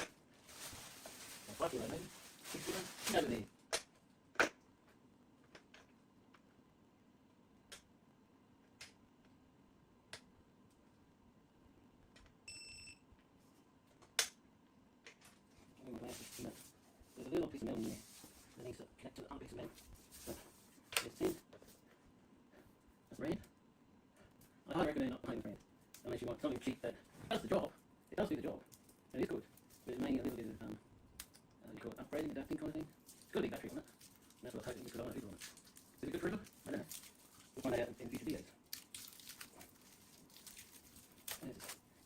Or 5 kilo maybe. 6 kilo. Over there. There's a little piece of metal in there that needs to connect to the other piece of metal. So, there's tin. That's red. I highly recommend not paying for red. Unless you want something cheap that does the job. It does do the job. It is good. But it may need a little bit of, you call it upgrading, adapting kind of thing. It's got a big battery on it. And that's what I was hoping because I want a bigger on it. Is it good forever? I don't know. We'll find out in future videos.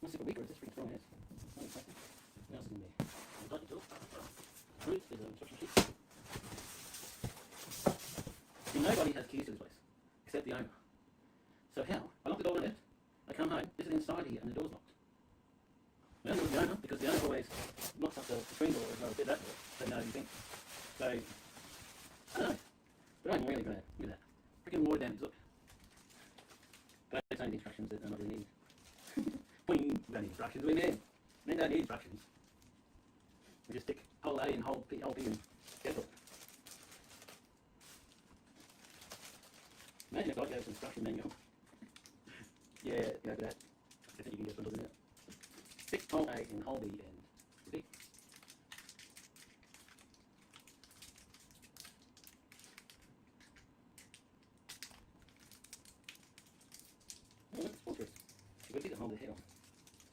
Not super weak, or is this pretty strong? Yes. What else is in there? Typing tool. Fruit is an instruction sheet. See, nobody has keys to this place except the owner. So how? I locked the door when I left. I come home. This is inside here, and the door's locked. I don't know the owner because the owner always locks up the screen door as well as that door. So no, you think. So I don't know. But I'm really glad. Look at that. Freaking water damage. Look. But it's only the instructions that are not really needed. We don't need instructions. We're men. Men don't need instructions. We just stick hole A and hole B and get it. instruction manual. Yeah, go for that. I think you can get bundles in there. 6 hole A and hole B and B. Oh, that's sponsorous. You've got to get the hold the head on.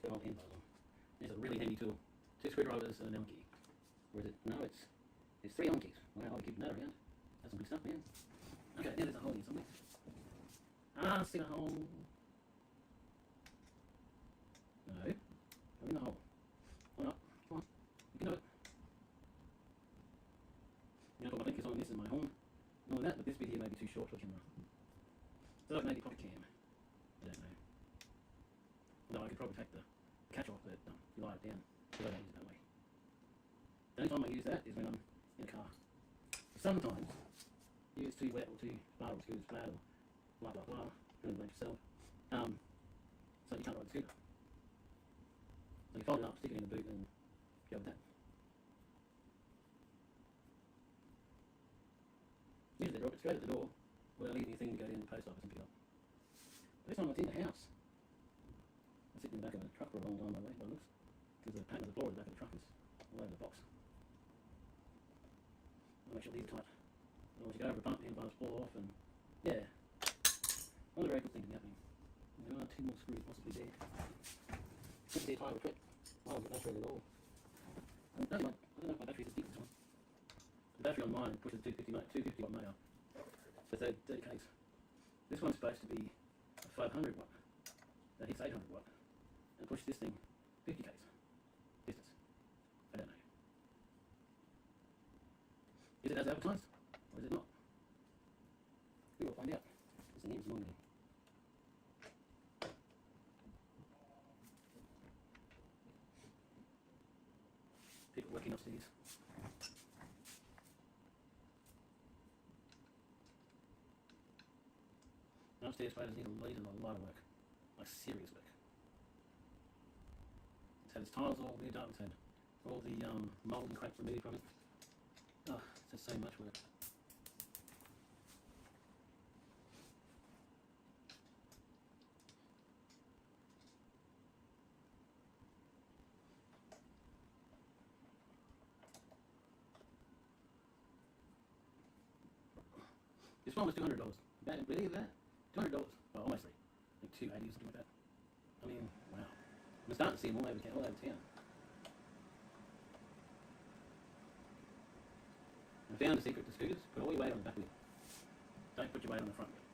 So hold the hand bars on. It's a really handy tool. 2 screwdrivers and an Allen key. Or is it? No, it's 3 Allen keys. Wow, I'll keep that around. That's some good stuff, man. Okay, now there's a hole here somewhere. Ah, stick a hole. No. Go in the hole. Why not? Come on. You can do it. You know, I put my blinkers on this and my horn and all that, but this bit here may be too short for the camera. So like maybe pocket cam. I don't know. Although I could probably take the catch off, but you lie it down, because I don't use it that way. The only time I use that is when I'm in a car. Sometimes you use too wet or too far or scooter's flat or blah blah blah, really blame yourself. So you can't ride the scooter. So you fold it up, stick it in the boot and go with that. Usually they drop it straight at the door, or they'll leave you a thing to go down to the post office and pick up. But this time it's in the house. I sit in the back of a truck for a long time by the way, by the looks, because the paint of the floor at the back of the truck is all over the box. I'll make sure these are tight. Otherwise you go over a bump, the handlebars fall off, and yeah. Not a very good thing to be happening. And there are 2 more screws possibly there. This is the entire trip. Oh, I've got no battery at all. I don't know if my battery's as deep as this one. The battery on mine pushes 250 watt motor. So 30 k's. This one's supposed to be a 500 watt. That hits 800 watt. And push this thing 50 k's. Distance. I don't know. Is it as advertised? Or is it not? We will find out. It's an morning. People working upstairs. Upstairs players need a lot of work. Like serious work. It's had its tiles all moved up, it's had all the mould and crap removed from it. Oh, it's just so much work. This one was $200. Believe that? $200. Well, almost $3. I think $280 or something like that. I mean, wow. I'm starting to see them all over town. I found a secret to scooters. Put all your weight on the back wheel. Don't put your weight on the front wheel.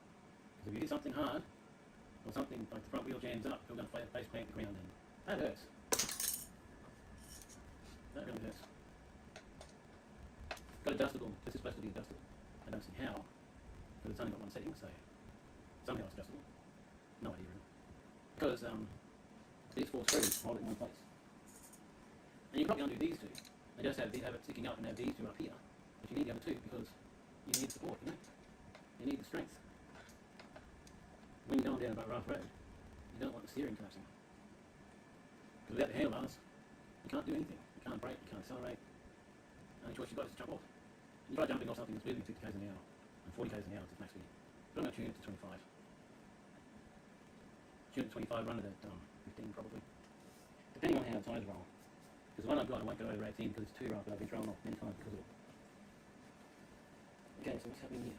Because if you do something hard, or something like the front wheel jams up, you're going to face plant the ground and that hurts. That really hurts. Got adjustable. This is supposed to be adjustable. I don't see how. Because it's only got one setting, so somehow it's adjustable. No idea really. Because these 4 screws hold it in one place. And you can probably undo these 2 and just have it sticking up and have these 2 up here. But you need the other 2 because you need support, you know? You need the strength. When you're going down a rough road, you don't want the steering collapsing. Because without the handlebars, you can't do anything. You can't brake, you can't accelerate. The only choice you've got is to jump off. You try jumping off something that's moving 60 k's an hour. 40 k's an hour is max speed. But I'm going to tune it to 25. Tune it to 25, run it at 15 probably. Depending on how the tyres roll. Because the one I've got I won't go over 18 because it's too rough, but I've been thrown off many times because of it. Okay, so what's happening here?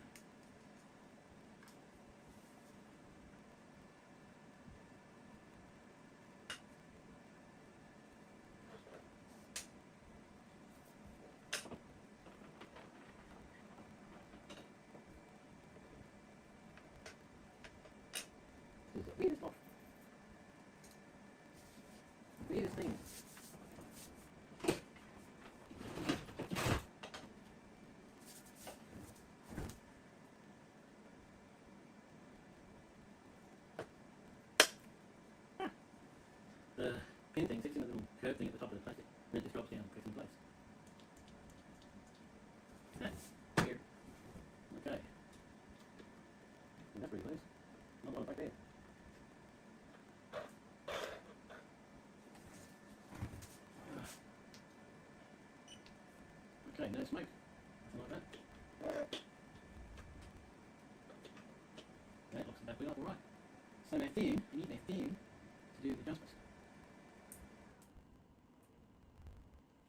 This is the weirdest off. Weirdest thing. The pin thing sits in a little curved thing at the top of the plastic, and it just drops down and clicks in place. That's weird. Okay. And that's pretty close. Not a lot right there. Okay, no smoke. Something like that. Okay, looks back So my thing, I need my thing to do the adjustments.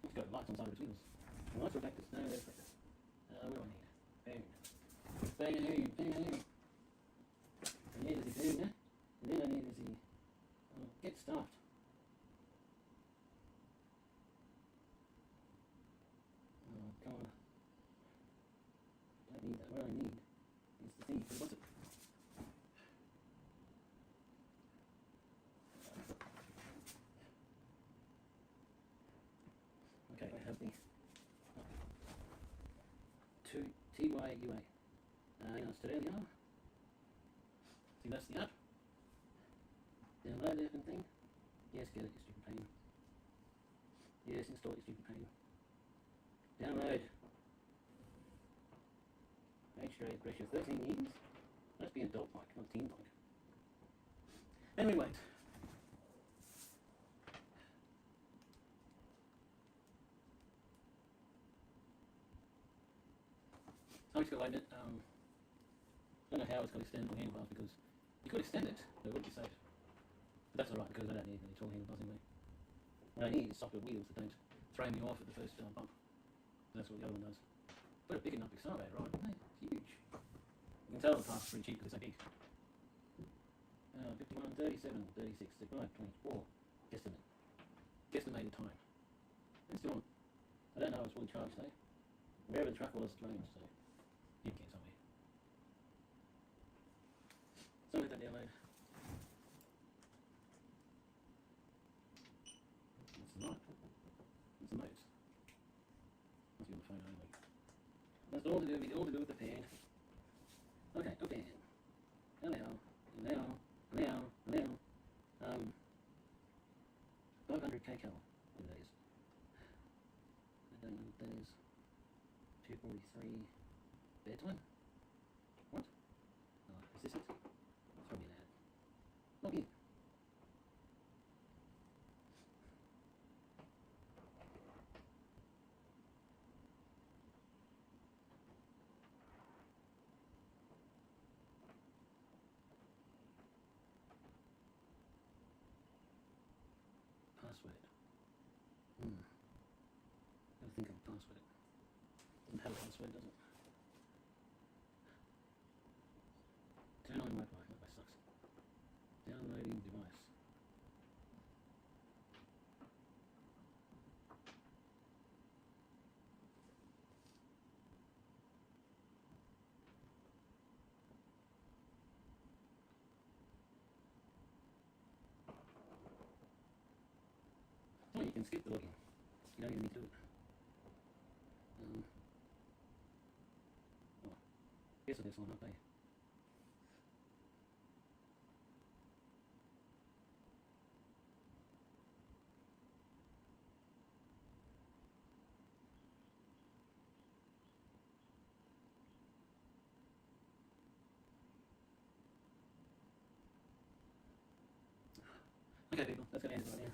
It's got lights on the side of its wheels. The lights are reflectors. No, they're reflectors. What do I need? Boom. Boom, boom. I need is the boom, yeah? And then I need is the get stuffed. Oh god. I don't need that. What I need is the thing. What's it? Okay, I have the TYUA. It's today the R. See, that's the app. Download the different thing. Yes, get it, you stupid pain. Yes, install it, you stupid pain. Download. H-Grade pressure 13 years. Must be an adult bike, not a teen bike. Anyway, wait. So it's got like it. I don't know how it's got extendable handlebars because you could extend it, but it would be safe. But that's alright because I don't need any tall handlebars anyway. What I need is softer wheels that don't throw me off at the first bump. That's what the other one does. But a big enough accelerator, right? It's huge. You can tell the parts pretty cheap because it's so big. 51, 37, 36, 35, 24. Guesstimate. Guesstimated time. It's still on. I don't know if it's fully charged though. Wherever the truck was, it's running, so you can somewhere. So let that download. That's the night. That's the notes. That's your phone only. That's all to do with the pen. Okay, open. Now. 500 kcal. What that is? I don't know what that is. 243 bedtime? What? Oh, is this it? It's probably an ad. Log in. Password. Gotta think of a password. Doesn't have a password, does it? Turn on Wi-Fi. Wi-Fi sucks. Downloading device. Oh, you can skip the login. You don't even need to do it. Oh, guess I'll just line up, eh? Okay, people, that's going to end it right now.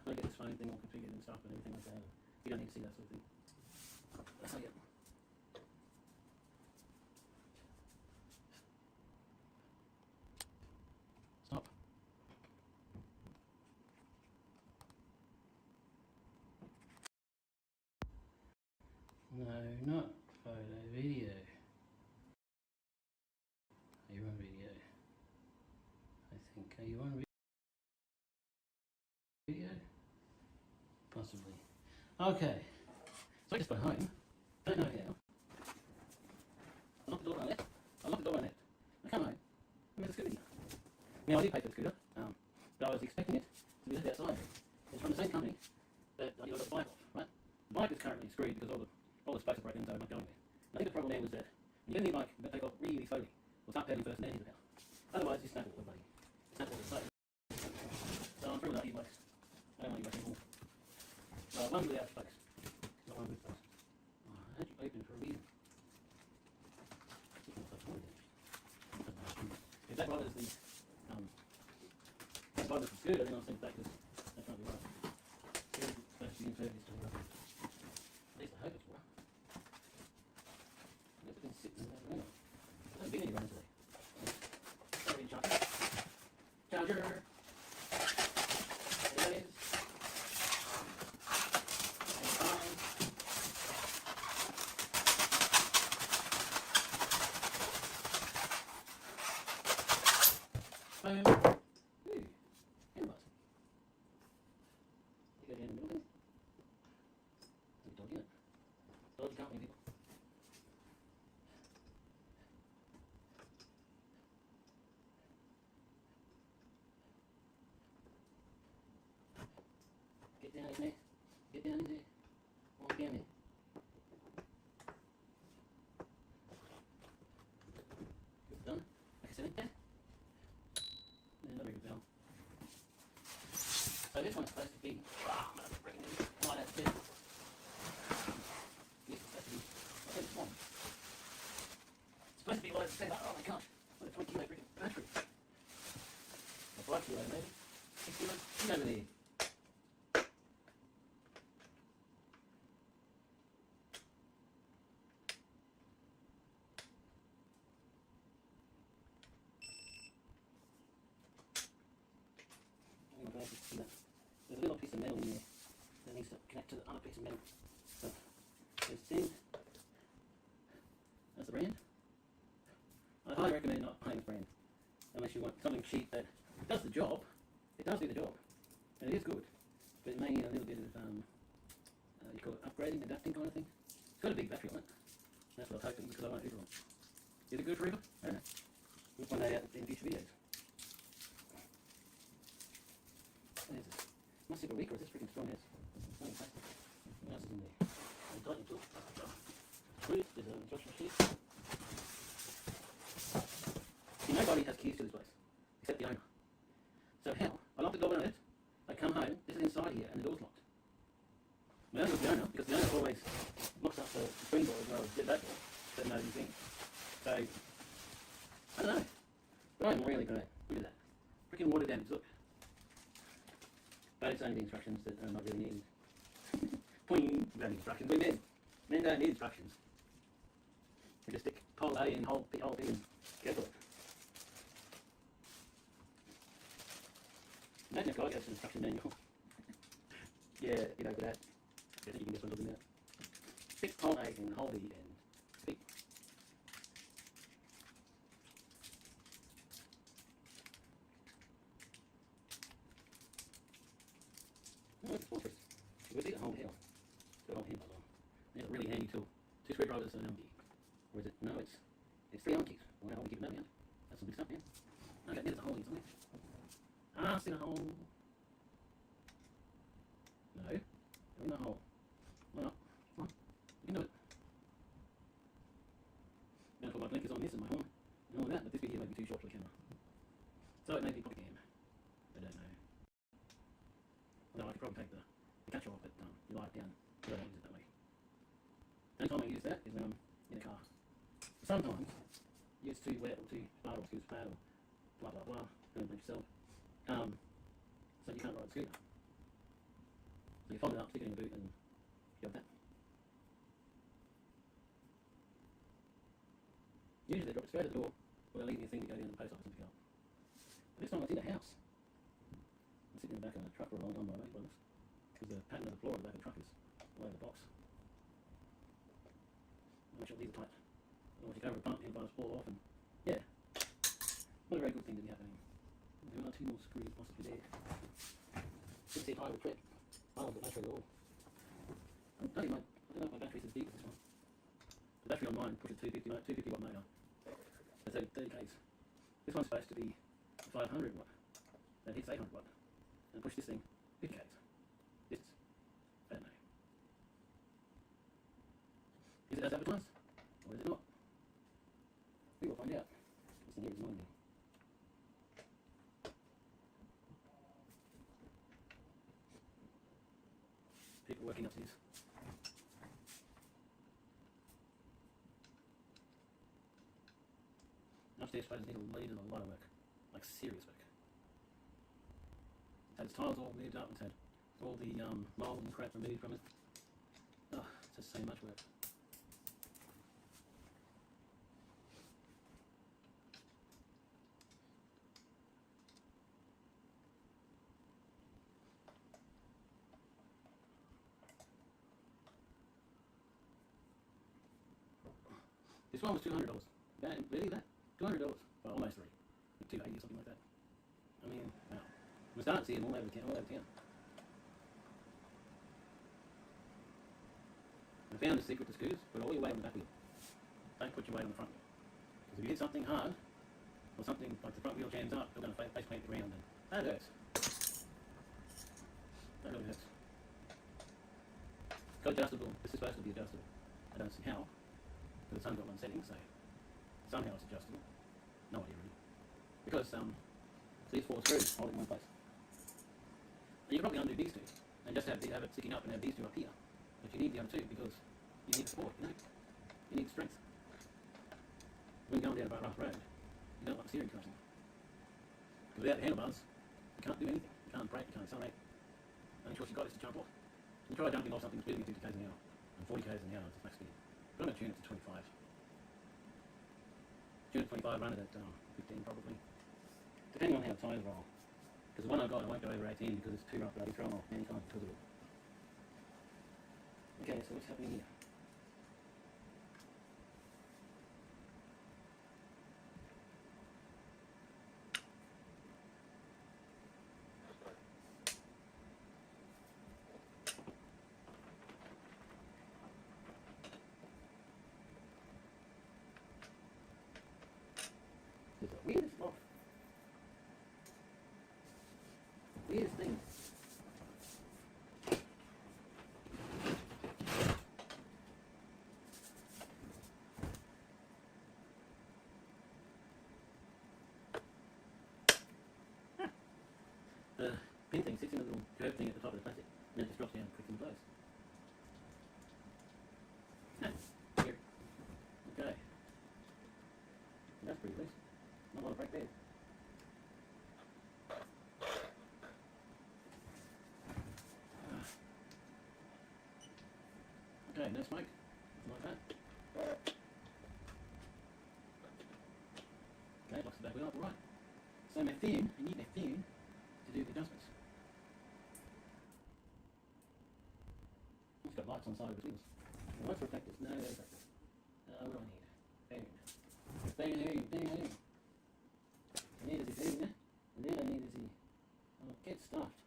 I'm going to get this phone thing all configured and stuff and everything like that. You don't need to see that sort of thing. That's how you get. Stop. No, not photo, video. Are you on video? I think. Are you on video? Possibly. Okay. So I just got home. Don't know how. I locked the door on that. I come home. I met a scooter. Now I did pay for the scooter, but I was expecting it to be left outside. It's from the same company that I got the bike off, right? The bike is currently screwed because all the spokes are broken, so I'm not going there. I think the problem there was that when you get a new bike, you take off really slowly. Well, start pedaling first and then hit the pedal. Otherwise, you snap all the bloody. Snap all the slowly. So I'm through with that e-bikes. I don't want e-bikes anymore. One without spokes. Not one with spokes. Oh, I had you open for a reason. If that bothers the scooter, then I'll send it back because that can't be right. It's supposed to be impervious to the rubber. At least I hope it's right. I've been sitting there. I haven't been anywhere today. I've been charging. charger. There it is. Boom. Ooh, handlebars. You go down the middle there. There's a dog in it. Dodgy company, people. Get down in there. Get down in there. Walk down there. Good done. Like I said, there. And another good bell. So this one's supposed to be like that too. This is supposed to be like this one. It's supposed to be like that. Oh my gosh. What a 20 kilo freaking battery. Or 5 kilo maybe. 6 kilos. Get over there. There's a little piece of metal in there that needs to connect to the other piece of metal. So there's the thing. That's the brand. I highly recommend not buying this brand unless you want something cheap that does the job. It does do the job, and it is good, but it may need a little bit of you call it upgrading, adapting kind of thing. It's got a big battery on it. That's what I was hoping because I won't Uber on. Is it good for Uber? I don't know. We'll find that out in future videos. What is this? Must be a weak or is this freaking strong as? What else is in there? Tightening tool. Screws, there's an instruction sheet. See, nobody has keys to this place, except the owner. So how? I lock the door when I left. I come home, this is inside here, and the door's locked. I don't look the owner, because the owner always locks up the screen door as well as that door, that nobody's in. So, I don't know. But I'm really glad. Look at that. Freaking water damage, look. But it's only the instructions that are not really needed. Poing, we don't need instructions, we men. Men don't need instructions. We just stick pole A and hole B and go for it. Imagine if God gave us an instruction manual. Yeah, get over that. I think you can guess what I'm looking at. Stick pole A and hole B and speak. Oh, it's a fortress. You would need a whole hill. It's got a whole hill on. It's a really handy tool. 2 screwdrivers and an Allen key. Or is it? No, it's 3 Allen keys. Wow, we keep that out. That's some big stuff, man. Okay, there's a hole in somewhere. Ah, it's in a hole. No, you're in the hole. Why not? Come on, you can do it. I'm going to put my blinkers on this and my horn and all that, but this video may be too short for the camera. So it may be pocket cam. I don't know. Although I could probably take the catch off, but you lie it down, so I don't use it that way. The only time I use that is when I'm in a car. Sometimes it's too wet or too far or too bad or blah blah blah, don't blame yourself. So you can't ride a scooter. So you fold it up, stick it in your boot and go with that. Usually they drop it straight at the door, or they leave me a thing to go down to the post office and pick up. But this time I was in a house. I'm sitting in the back of a truck for a long time by my brothers, because the pattern of the floor of the back of the truck is all over the box. Make sure these are tight. Otherwise you go over a bump, the handlebars fall off, and yeah, not a very good thing to be happening. There are 2 more screws possibly there. Let's see if I will prep. I love the battery at all. I don't know if my battery's as deep as this one. The battery on mine pushes 250 watt motor. That's 30 k's. This one's supposed to be 500 watt. That hits 800 watt. And push this thing 50 k's. This is, I don't know. Is it as advertised? Or is it not? We will find out. This thing here is mine. People working upstairs. Upstairs places need a lot of work. Like serious work. It's had its tiles all moved up, it's had all the mold and crap removed from it. Oh, it's just so much work. This one was $200. Really that? $200 for almost 3. $280 or something like that. I mean, wow. We're starting to see them all over town. I found the secret to scooters. Put all your weight on the back wheel. Don't put your weight on the front wheel. Because if you hit something hard, or something like the front wheel jams up, you're going to face plant the ground, and that hurts. That really hurts. It's got adjustable. This is supposed to be adjustable. I don't see how. Because it's only got one setting, so somehow it's adjustable. No idea really. Because these 4 screws hold it in one place. And you can probably undo these 2 and just have it sticking up and have these 2 up here. But you need the other 2 because you need support, you know. You need strength. When you're going down a rough road, you don't want the steering crashing. Because without the handlebars, you can't do anything. You can't brake, you can't accelerate. The only choice you've got is to jump off. You try jumping off something speeding at 50 k's an hour and 40 k's an hour is max speed. But I'm going to tune it to 25. Tune it to 25, run it at 15 probably. Depending on how the tyres roll. Because the one I've got, I won't go over 18 because it's too rough, but I'll be thrown off many times because of it. Okay, so what's happening here? It's the weirdest off. Weirdest thing. The pin thing sits in a little curved thing at the top of the plastic, and then it just drops down and clicks in place. Weird. Okay. That's pretty loose. Not a lot of brake there. Okay, no smoke. Like that. Okay, locks the back wheel up, alright. So my fin, I need my fin to do the adjustments. It's got lights on the side of the wheels. The lights are reflectors. No, they're reflectors. What do I need? Boom. I need a boom, and then I need a get stuffed.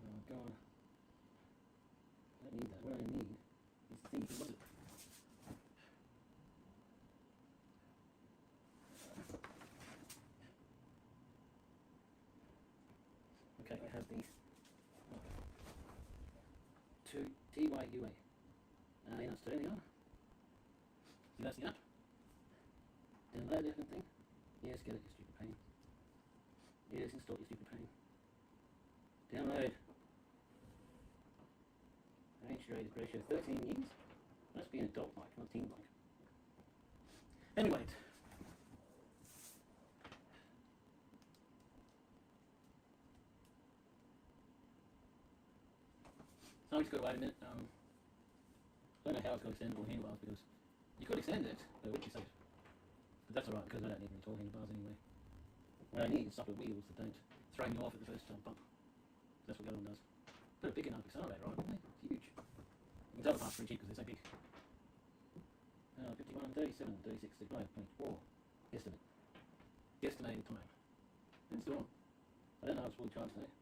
Oh god. I don't need that. What I need is the thing you can look at. Okay, I have the TYUA. Yeah, it's turning on. See, that's the app. Download that thing. Yes, get it, you stupid pain. Yes, install, you stupid pain. Download. Age rated ratio 13 years. Must be an adult like, not teen like. Anyway. So I just got to wait a minute. I don't know how it's got extendable handlebars because you could extend it, but it would be safe. But that's alright because I don't need any tall handlebars anyway. What I need is soft wheels that don't throw me off at the first bump. That's what the other one does. Put a big enough accelerator on it, wouldn't they? It's huge. You can tell the parts pretty cheap because they're so big. 51, 37, 36, 35, 24. Estimate. Guesstimated time. And still on. I don't know how it's fully charged though.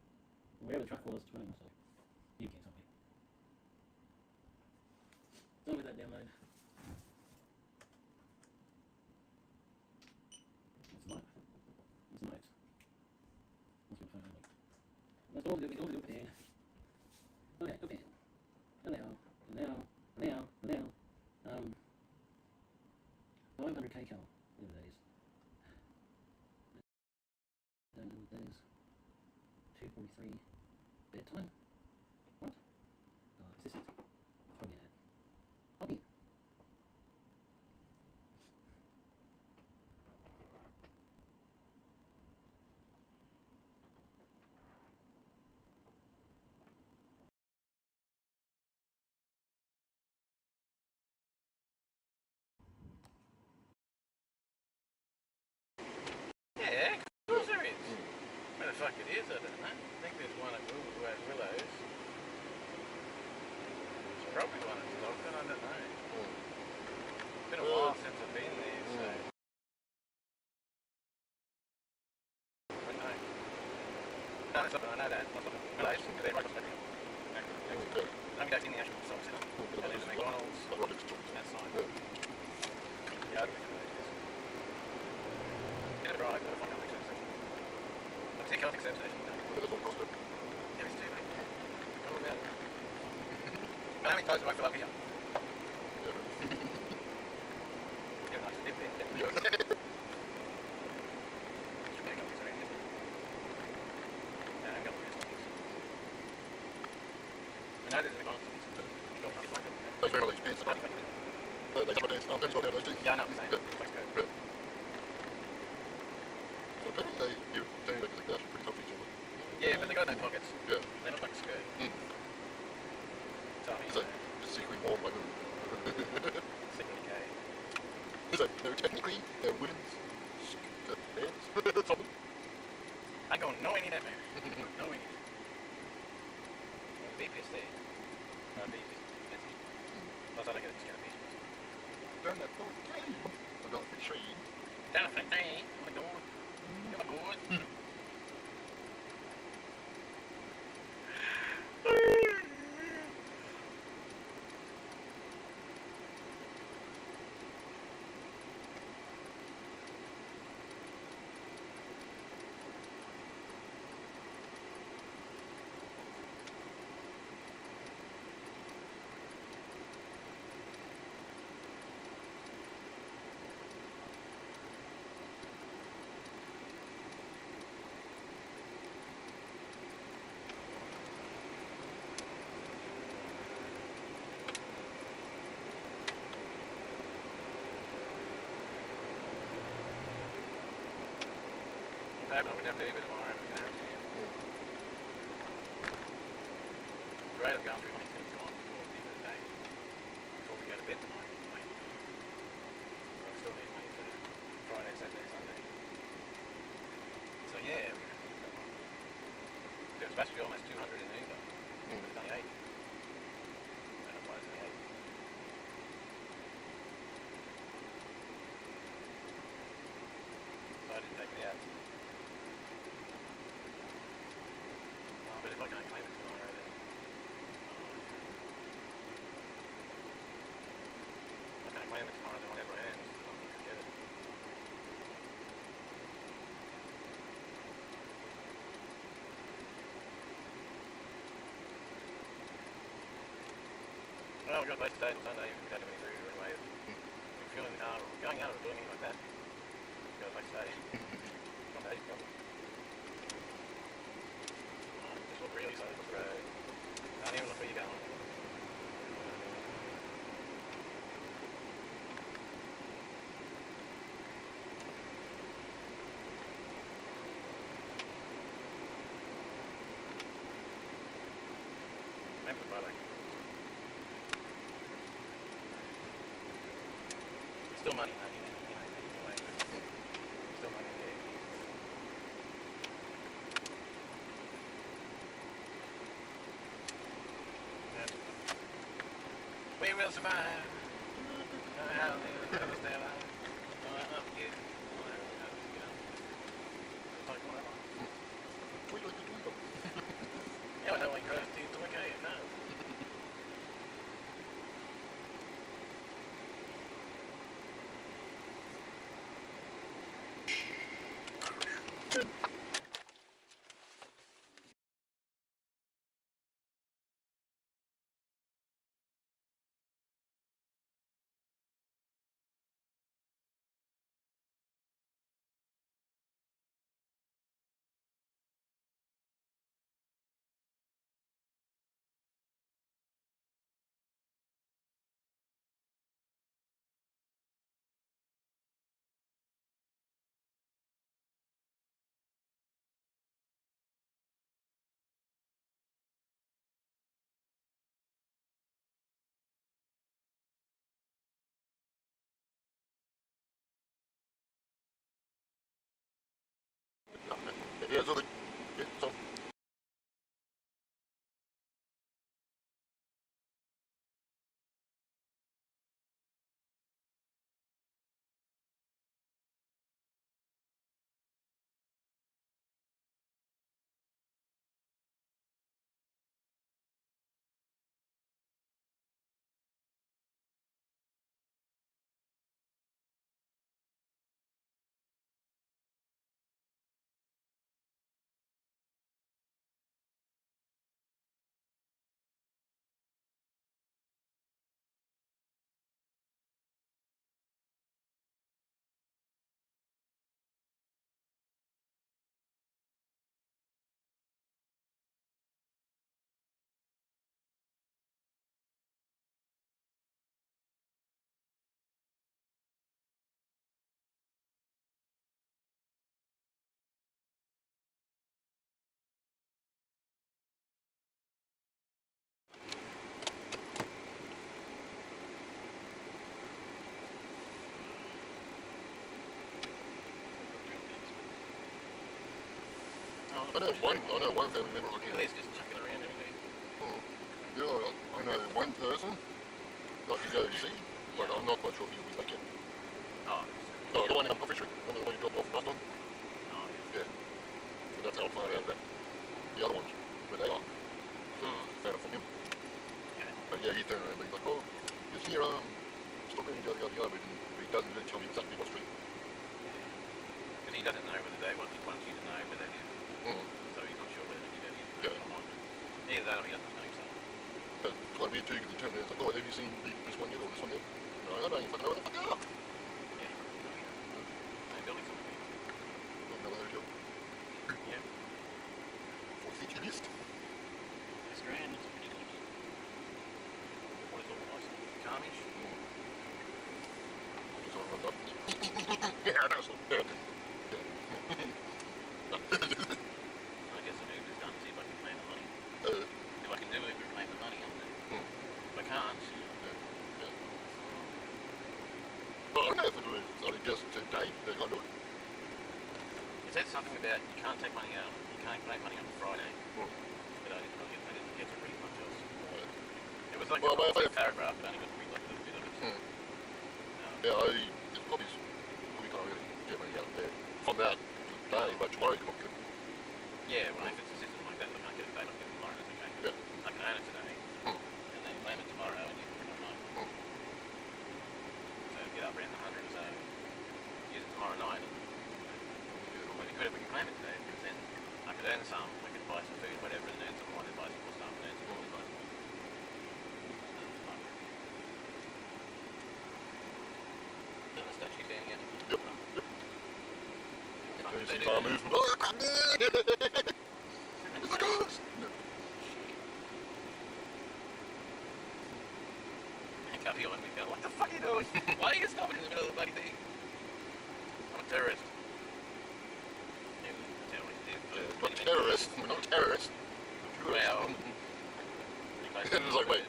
Wherever the truck was, it's running, so you can tell me. Done with that download. It's light. It's nice. What's my phone like? Let's all do it there. Okay, go ahead. Now. 500k cal, whatever that is. Don't know what that is. 243 bedtime. What? Oh, is this it? Probably an ad. Hobby. Yeah, of course there is. Where the fuck it is, I don't know. I think there's one at Willows. Which one is open? I don't know. It's been a Uh, while since I've been there, so. I don't know. No, it's open, I know that. It's open. No, it's they're right across the street. okay. Let me go in the actual socks now. And there's a McDonald's. Like right next to John's. That's fine. Yeah. Yeah, I don't think it is. Get a drive, but I can't accept it. I'm sick of accept it. There's one across there. Yeah, it's too late. Go about it. How many times do I fill up here? Yeah. Yeah, nice. Dip in. Yeah. They very well expensive. They come down. That's what those do. Yeah, I know. Same. Yeah. Thanks, Yeah. So apparently you doing like they're actually pretty comfy. yeah, but they got no pockets. Yeah. They look like a skirt. So I mean, Is that secretly warm like them? secretly gay. Is that no technically they're women's pants? Something. I don't know any of that, man. No any. Be pissed there. Be pissed. Plus, I don't get a discount. Down that full game. I've got a big tree. Down the thing. Oh my god. Oh my god. I would have to leave it tomorrow. I'm going to have to. Right, I've gone through my things on before the end of the day. Before we go to bed tonight. I still need money for Friday, Saturday, Sunday. So yeah, there was supposed to be almost 200 in Uber. But it's only 8. And it was only 8. So I didn't take it out. But if I can't claim it tomorrow, then I can't claim it tomorrow, then I'll never end. So I'll forget it. Well, we've got both today and Sunday. We don't have any food or any way of fueling the car or going out or doing anything like that. We've got both today. Not days problem. Just look really slow for the road. Can't even look where you're going. Memphis, by the way. Still money, honey. Still money, yeah. We will survive. How the others stay alive. Yeah. Yeah, I don't like grass teeth to look at it, no. Yeah, so the I know one family member Look at again. this, just chucking around everything. Yeah, I know one person that you go to see, but I'm not quite sure if he'll be back yet. Oh, No, the one in Coffee Street. Remember the one you dropped off last time? oh yeah. Yeah. So that's how I found out about the other ones, where they are. So found it from him. Okay. But yeah, he turned around and he's like, oh, just here, stop in, yada yada yada, but he doesn't really tell me exactly what street. Because he doesn't know whether they want you to know where they live. So he's not sure whether you don't need to know or not. Either that or he doesn't know, so. But it's quite weird too, because he turned around and was like, oh, have you seen this one yet or this one yet? No, I don't even fucking know what the fuck they are. Yeah. Same building something. Another hotel. Yeah. For city list. It's grand, it's pretty good. What is all nice and calmish. Just all rubbed up. Yeah, that's all. Yeah. I guess I need to done see if I can claim the money. If I can do it, we claim the money on it. If I can't, Well, I don't know if it was only just today they got to it. it said something about you can't take money out, you can't claim money on Friday. But I didn't get to read much else. It was like Well, a but paragraph, but I only got to read like a little bit of it. Yeah, it's probably can't really get money out there from that today, but tomorrow you can get it. Yeah, well, if it's a system like that, I can't get it today, I can get it tomorrow, that's okay. Yeah. I can earn it today, and then claim it tomorrow, and you can print online. So get up around the 100 or so, use it tomorrow night. It would be good if we can claim it today, because then I could earn some, we could buy some food, whatever, and earn some more, then buy some more stuff, and earn some more, then buy some more. And the statue standing out. Yep. If I So you could see do car that. movement. Oh, come on! It's like, oh, no. Up here and we go, what the fuck are you doing? Why are you stopping in the middle of the bloody thing? I'm a terrorist. Yeah, We're not terrorists. We're not terrorists. Well, It's like, wait.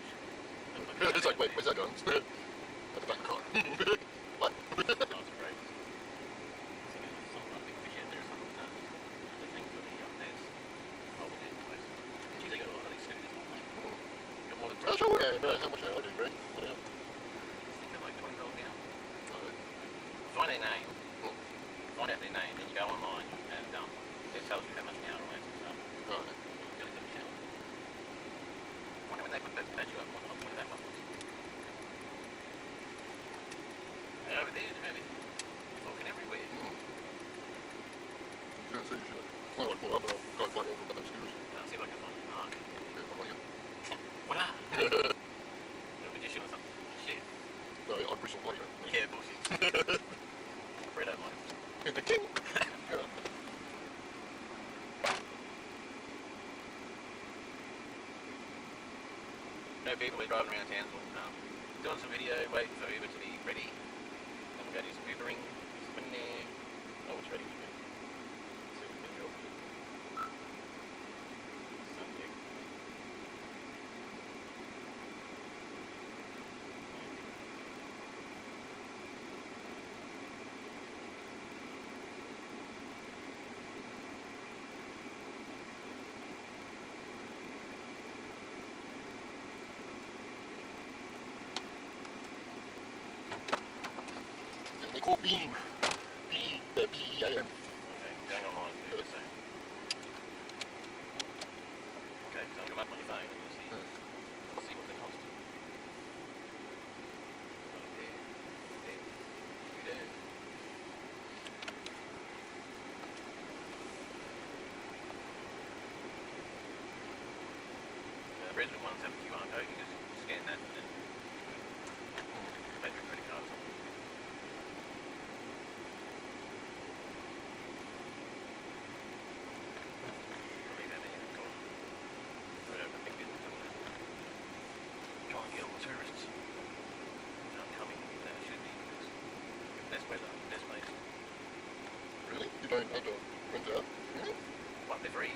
It's like, wait, where's that gun? At the back of the car. What? That's great. Some big fish out there or something. The thing for the there's mobile net place. Geez, they got a lot of these scooters on there. Got more than That's all right. No, how much I do, right? Yeah. I think they're like $20 now. Find their name. Find out their name, then you go online and it tells you how much an hour or stuff. Right. Really good channel. I wonder when they put that statue up, what that was. And over there, talking everywhere. You can't see shit. Well, I pull up and I'll go flying over about those scooters. I'll see if I can find the mark. Yeah, I'm like, Voila! yeah. A magician or something. Shit. No, I'm Bristol Player. Yeah, bullshit. Fred don't mind. The king! Yeah. No people, we're driving around Townsville, doing some video, waiting for Uber to be ready. Then we'll go do some Ubering. When there. Oh, it's ready to go. See if we can go. Subject. They call Beam. B-E-A-M. Okay, going online. Do the same. Okay, so I'll come up on your phone and you'll see what they cost. There. The original ones have a QR code, you just scan that and then pay for your credit card or something. I'll leave that in your call. Whatever, big business over there. Try and get all the tourists. Coming, that should be because best weather, best place. Really? You don't have to rent it out? Really? What, they're free?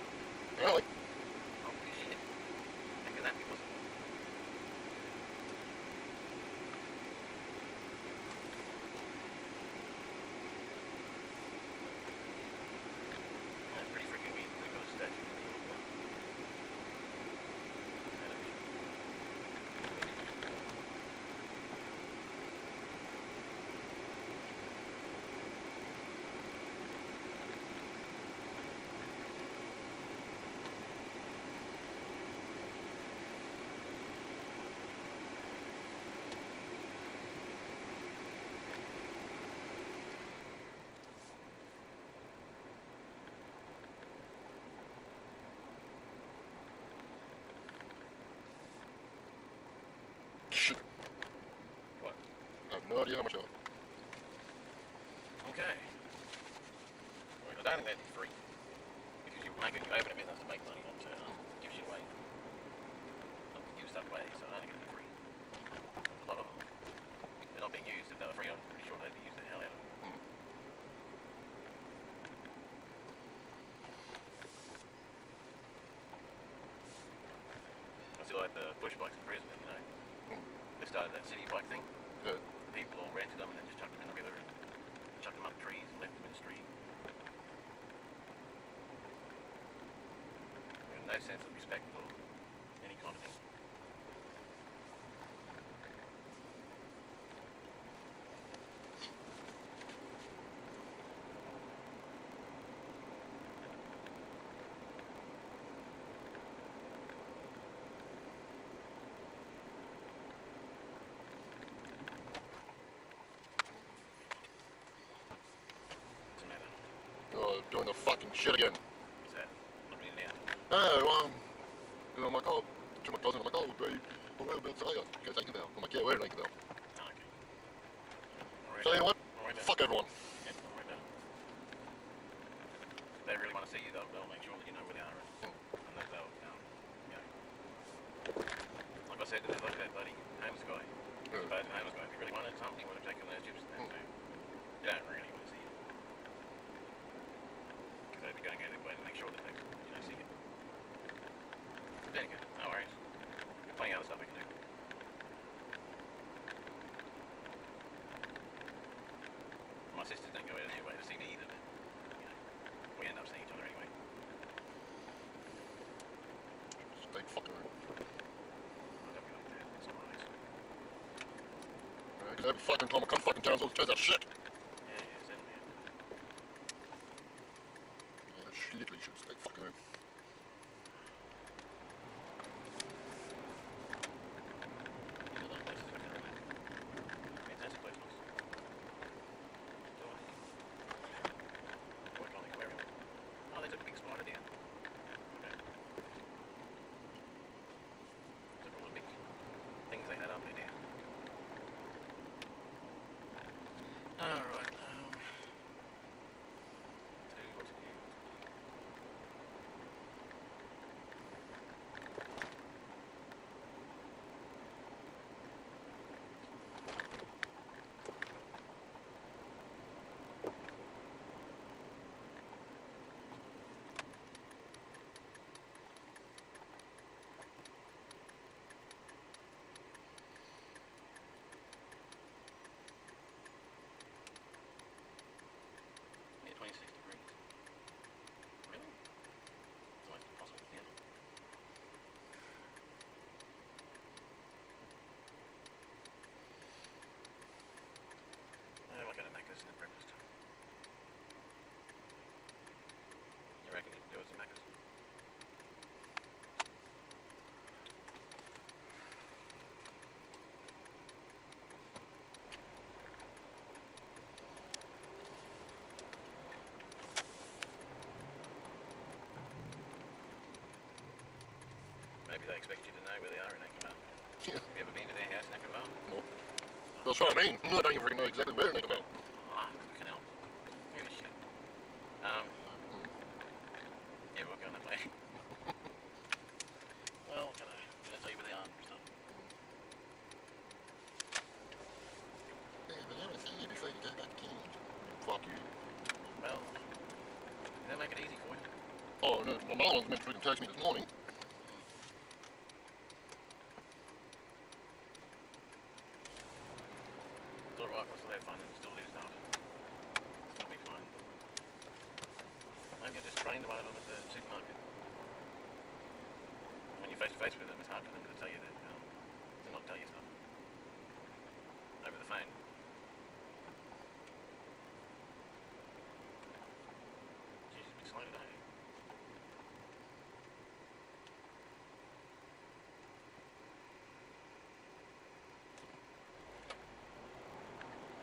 Really? Holy shit. How can that be possible? That's pretty freaking weird. We've got to stay No idea how much I owe. Okay. Well, I don't think that'd be free. Because you open a business to make money, not to give shit away. Not to give stuff away, so I don't think it'd be free. A lot of them, they're not being used. If they were free, I'm pretty sure they'd be used the hell out of them. I still like the push bikes in Brisbane, you know. They started that city bike thing. Yeah. People all rented them and then just chucked them in the river and chucked them up trees and left them in the street. No sense of respect for any kind of thing. What's the matter? Oh, doing the fucking shit again. What's that? Not really down. No, and I'm like, oh, to my cousin, I'm like, oh, babe, well, whereabouts are you? He goes, Anchorvale. I'm like, yeah, we're in Anchorvale. Oh, okay. So you know what? Alright then. Fuck everyone. Yeah, alright then. If they really want to see you, they'll make sure that you know where they are and that they'll, you know. Like I said, look at that bloody homeless guy. Yeah. Suppose the homeless guy, if he really wanted something, he would have taken those chips and that too. You don't really want to see it. Because they'd be going out of their way to make sure that they, see it. But then again, no worries. Plenty of other stuff we can do. My sisters don't go out of their way to see me either, but, we end up seeing each other anyway. Stay fucking around. I don't be like that, it's alright. Because every fucking time I come fucking town, it turns out shit. Yeah, certainly. Yeah, she literally should stay fucking around. You reckon you can do it some Macca's? Maybe they expect you to know where they are in Anchorvale. Yeah. Have you ever been to their house in Anchorvale? No. That's what I mean. I don't even really know exactly where in Anchorvale. Ah, fucking hell. Who the shit? Yeah, we'll go on that way. Well, can I tell you where they are and stuff? Yeah, but I haven't seen you before you got that key. Fuck you. Well, they'll make it easy for you. Oh, no, my mom was meant to freaking text me this morning. It's alright, we'll still have fun and still do stuff. It'll be fine. Maybe I just trained one of them at the supermarket. When you're face to face with them, it's hard for them to tell you that, to not tell you stuff. Over the phone. Jeez, it's a bit slow today.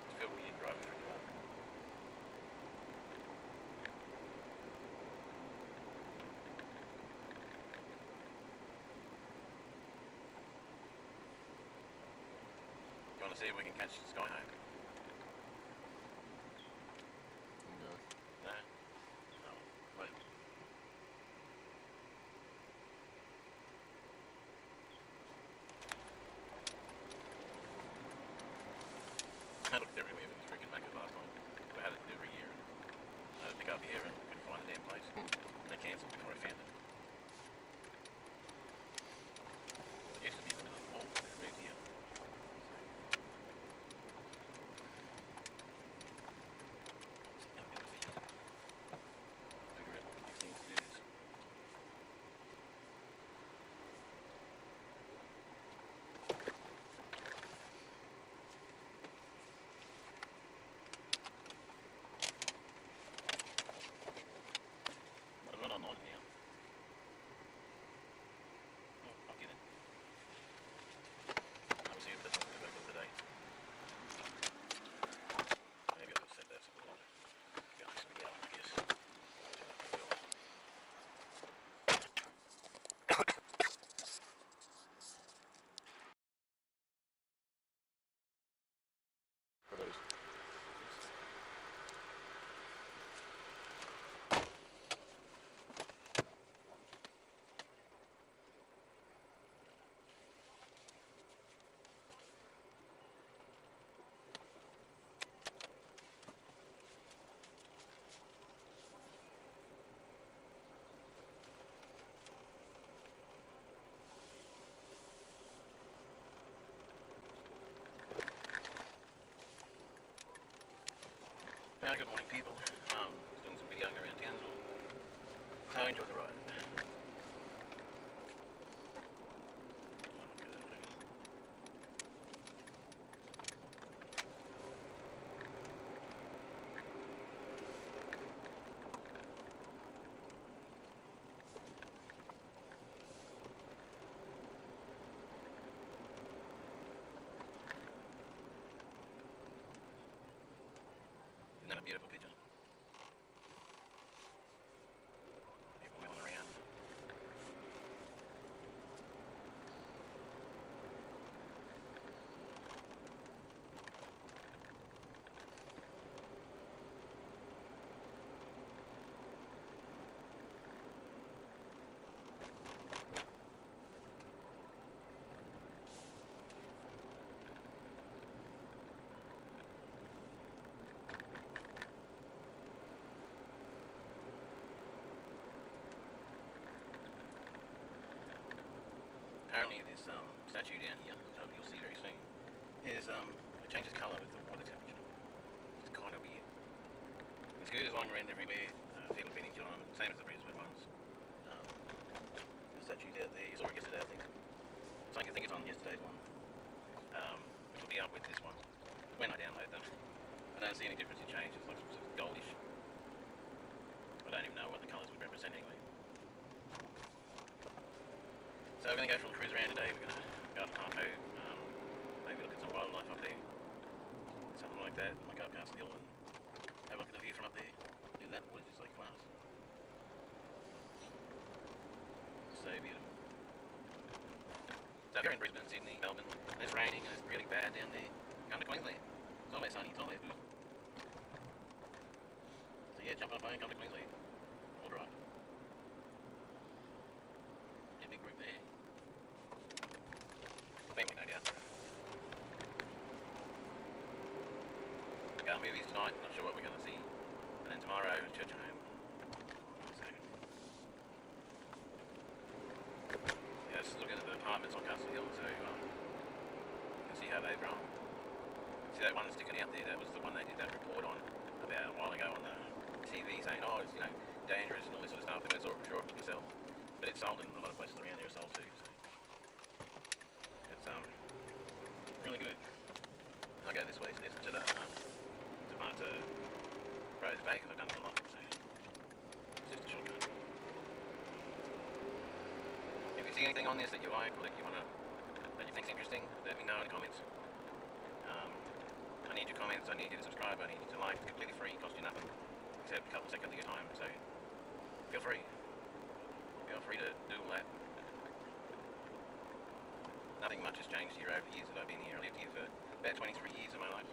It's feel weird driving through the dark. You want to to see if we can catch Sky Home. No. No? Oh, wait. I looked everywhere for this freaking bucket last night. We had it every year. I had to pick up here and couldn't find the damn place. They cancelled before I found it. It used to be in the middle of the wall. They moved here. Figure out what the next thing to do is. I'm not online now. Oh, I'll get it. I'll see if that's something about today. Maybe I'll set that something on. Yeah, this will be out, I guess. For those. Good morning, people. Doing some videoing around Townsville. I enjoy the ride. Isn't that a beautiful picture? People milling around. Apparently this statue down here, you'll see very soon, is it changes colour with the water temperature. It's kind of weird. The scooters lying around everywhere, people feeding on them, same as the Brisbane ones. The statue's out there, you saw it yesterday I think. So I think it's on yesterday's one. It'll be up with this one when I download them. I don't see any difference in change, it's like sort of goldish. I don't even know what the colours would represent anyway. So we're going to go for a cruise around today. We're going to go up to Parko, maybe look at some wildlife up there, something like that. Might go up past the hill and have a look at the view from up there. Do that, what is this, like class? So beautiful. So if you're in Brisbane, Sydney, Melbourne, and it's raining and it's really bad down there, come to Queensland. It's always sunny, it's always good. So yeah, jump on a plane, come to Queensland. Or drive. Yeah, big group there. Family, no doubt. Got movies tonight, not sure what we're going to see. And then tomorrow, church at home. So, yeah, just looking at the apartments on Castle Hill, so you can see how they've grown. See that one sticking out there, that was the one they did that report on about a while ago on the TV saying, oh, it's, dangerous and all this sort of stuff, and it's all sure it can sell. But it's sold in a lot of places around there, it's sold too, so it's really good. I'll go this way, to the Rose Bay, because I've done it a lot, so it's just a shortcut. If you see anything on this that you like, or that you think's interesting, let me know in the comments. I need your comments, I need you to subscribe, I need you to like. It's completely free, it costs you nothing, except a couple seconds of your time, so feel free. Feel free to do all that. Nothing think much has changed here over the years that I've been here. I lived here for about 23 years of my life.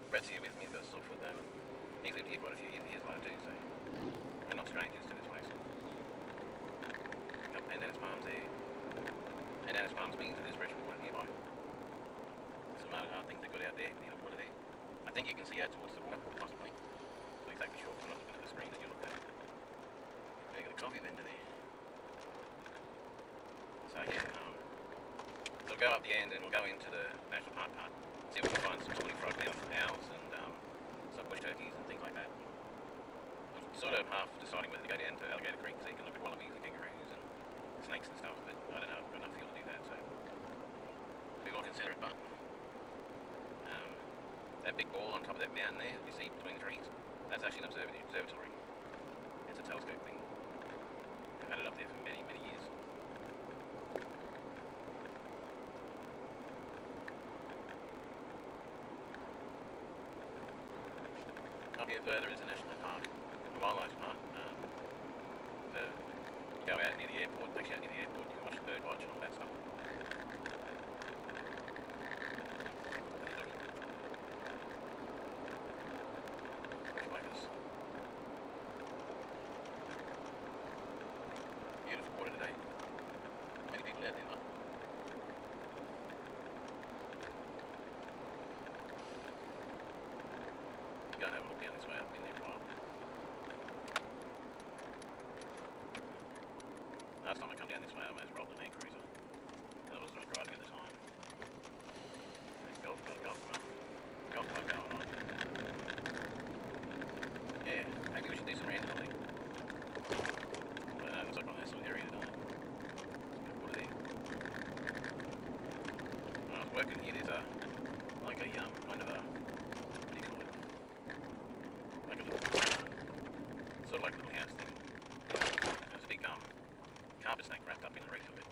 Brett's here with me in Salt for them. He's lived here quite a few years like too, so we're not strangers to this place. And Dennis Palm's there. And Dennis Palm's means that there's fresh water nearby. Some other things they've got out there, you know, water there. I think you can see out towards the water, possibly. Not exactly sure, I'm not looking at the screen that you're looking at. We've got a coffee vendor there. So yeah, so we'll go up the end and we'll go into the national park part. See if we can find some 25 owls and some bush turkeys and things like that. I'm sort of half deciding whether to go down to Alligator Creek so you can look at wallabies and kangaroos and snakes and stuff, but I don't know, I've got enough fuel to do that, so we will consider it. But that big ball on top of that mountain there you see between the trees, that's actually an observatory. It's a telescope thing. I've had it up there for many, many years. Up here further is a national park, a wildlife park. You go out near the airport, actually out near the airport, you can watch the bird watch and all that stuff. Beautiful water today. Many people out there, though. Go and have a look down this way. I've been there for a while. Last time I come down this way, I almost robbed a Land Cruiser. I was not driving at the time. Golf going on. Yeah, maybe we should do some random hunting. But it looks like on that sort of area, doesn't it? What are they? When I was working here, there's like a kind of a, what do you call it? Like a little, sort of like a little house thing. There's a big carpet snake wrapped up in a wreath of it.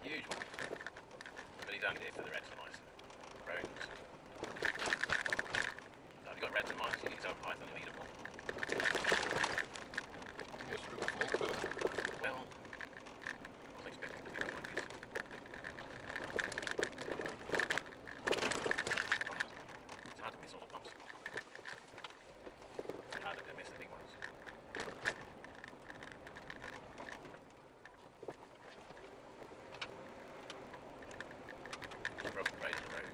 Huge one. But he's only there for the rats and mice and rodents. So if you've got rats and mice, you need some python to eat them all. Yes, really make it. Well, I was expecting to be like this. It's hard to miss all the bumps. Harder to miss the big ones. Broken grade in the road.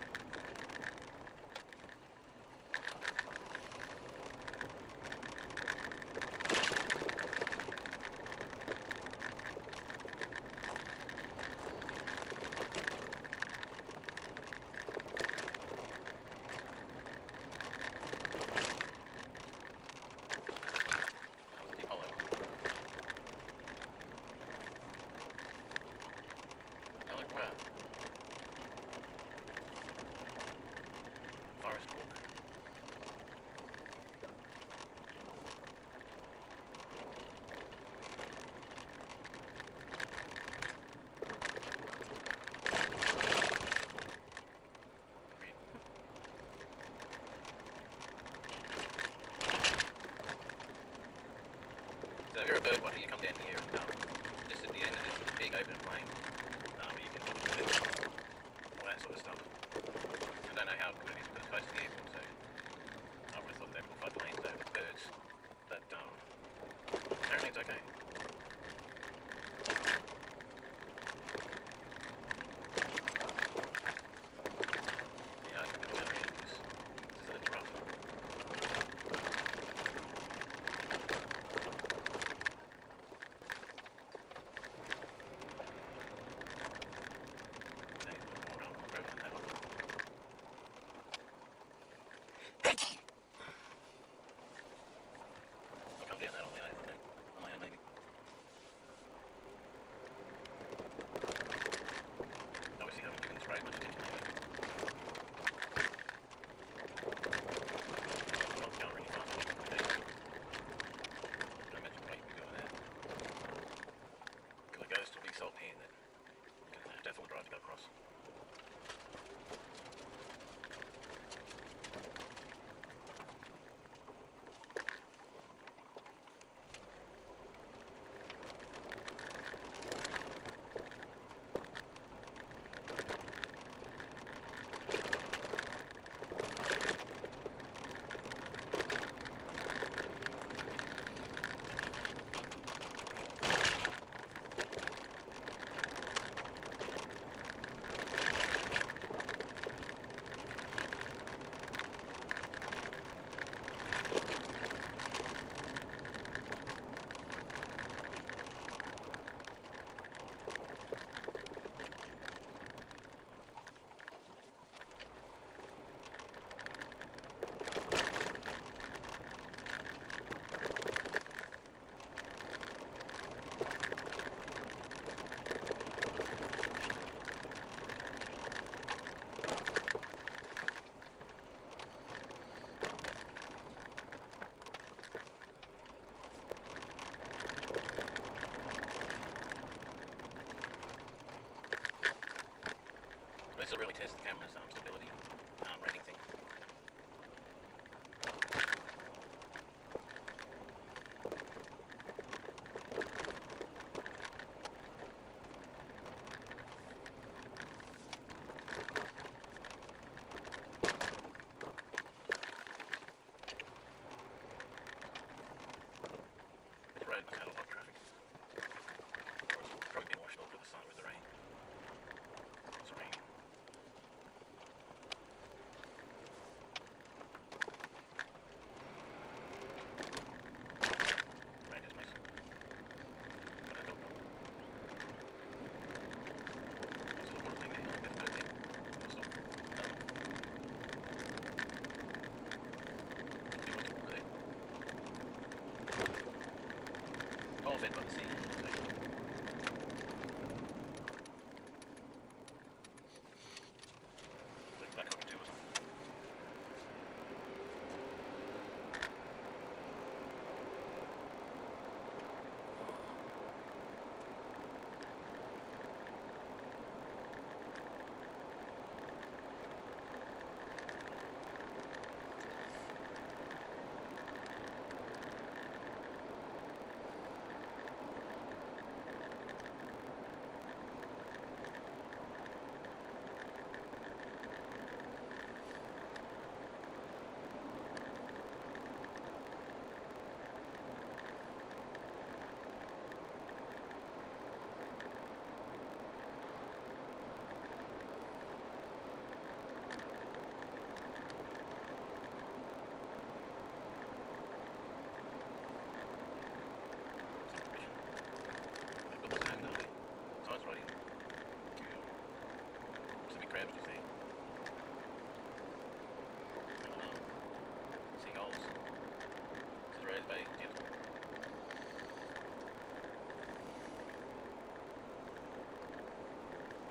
Forest walk. So if you're a bird watcher, you come down here and just at the end of this big open plain, you can look at it, all that sort of stuff. I don't know how good it is, but it's close to the airport, so I would have thought they would fly planes over the birds, but apparently it's okay. Yeah, I can go down here, this is a little rough.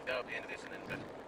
go at the end of this and then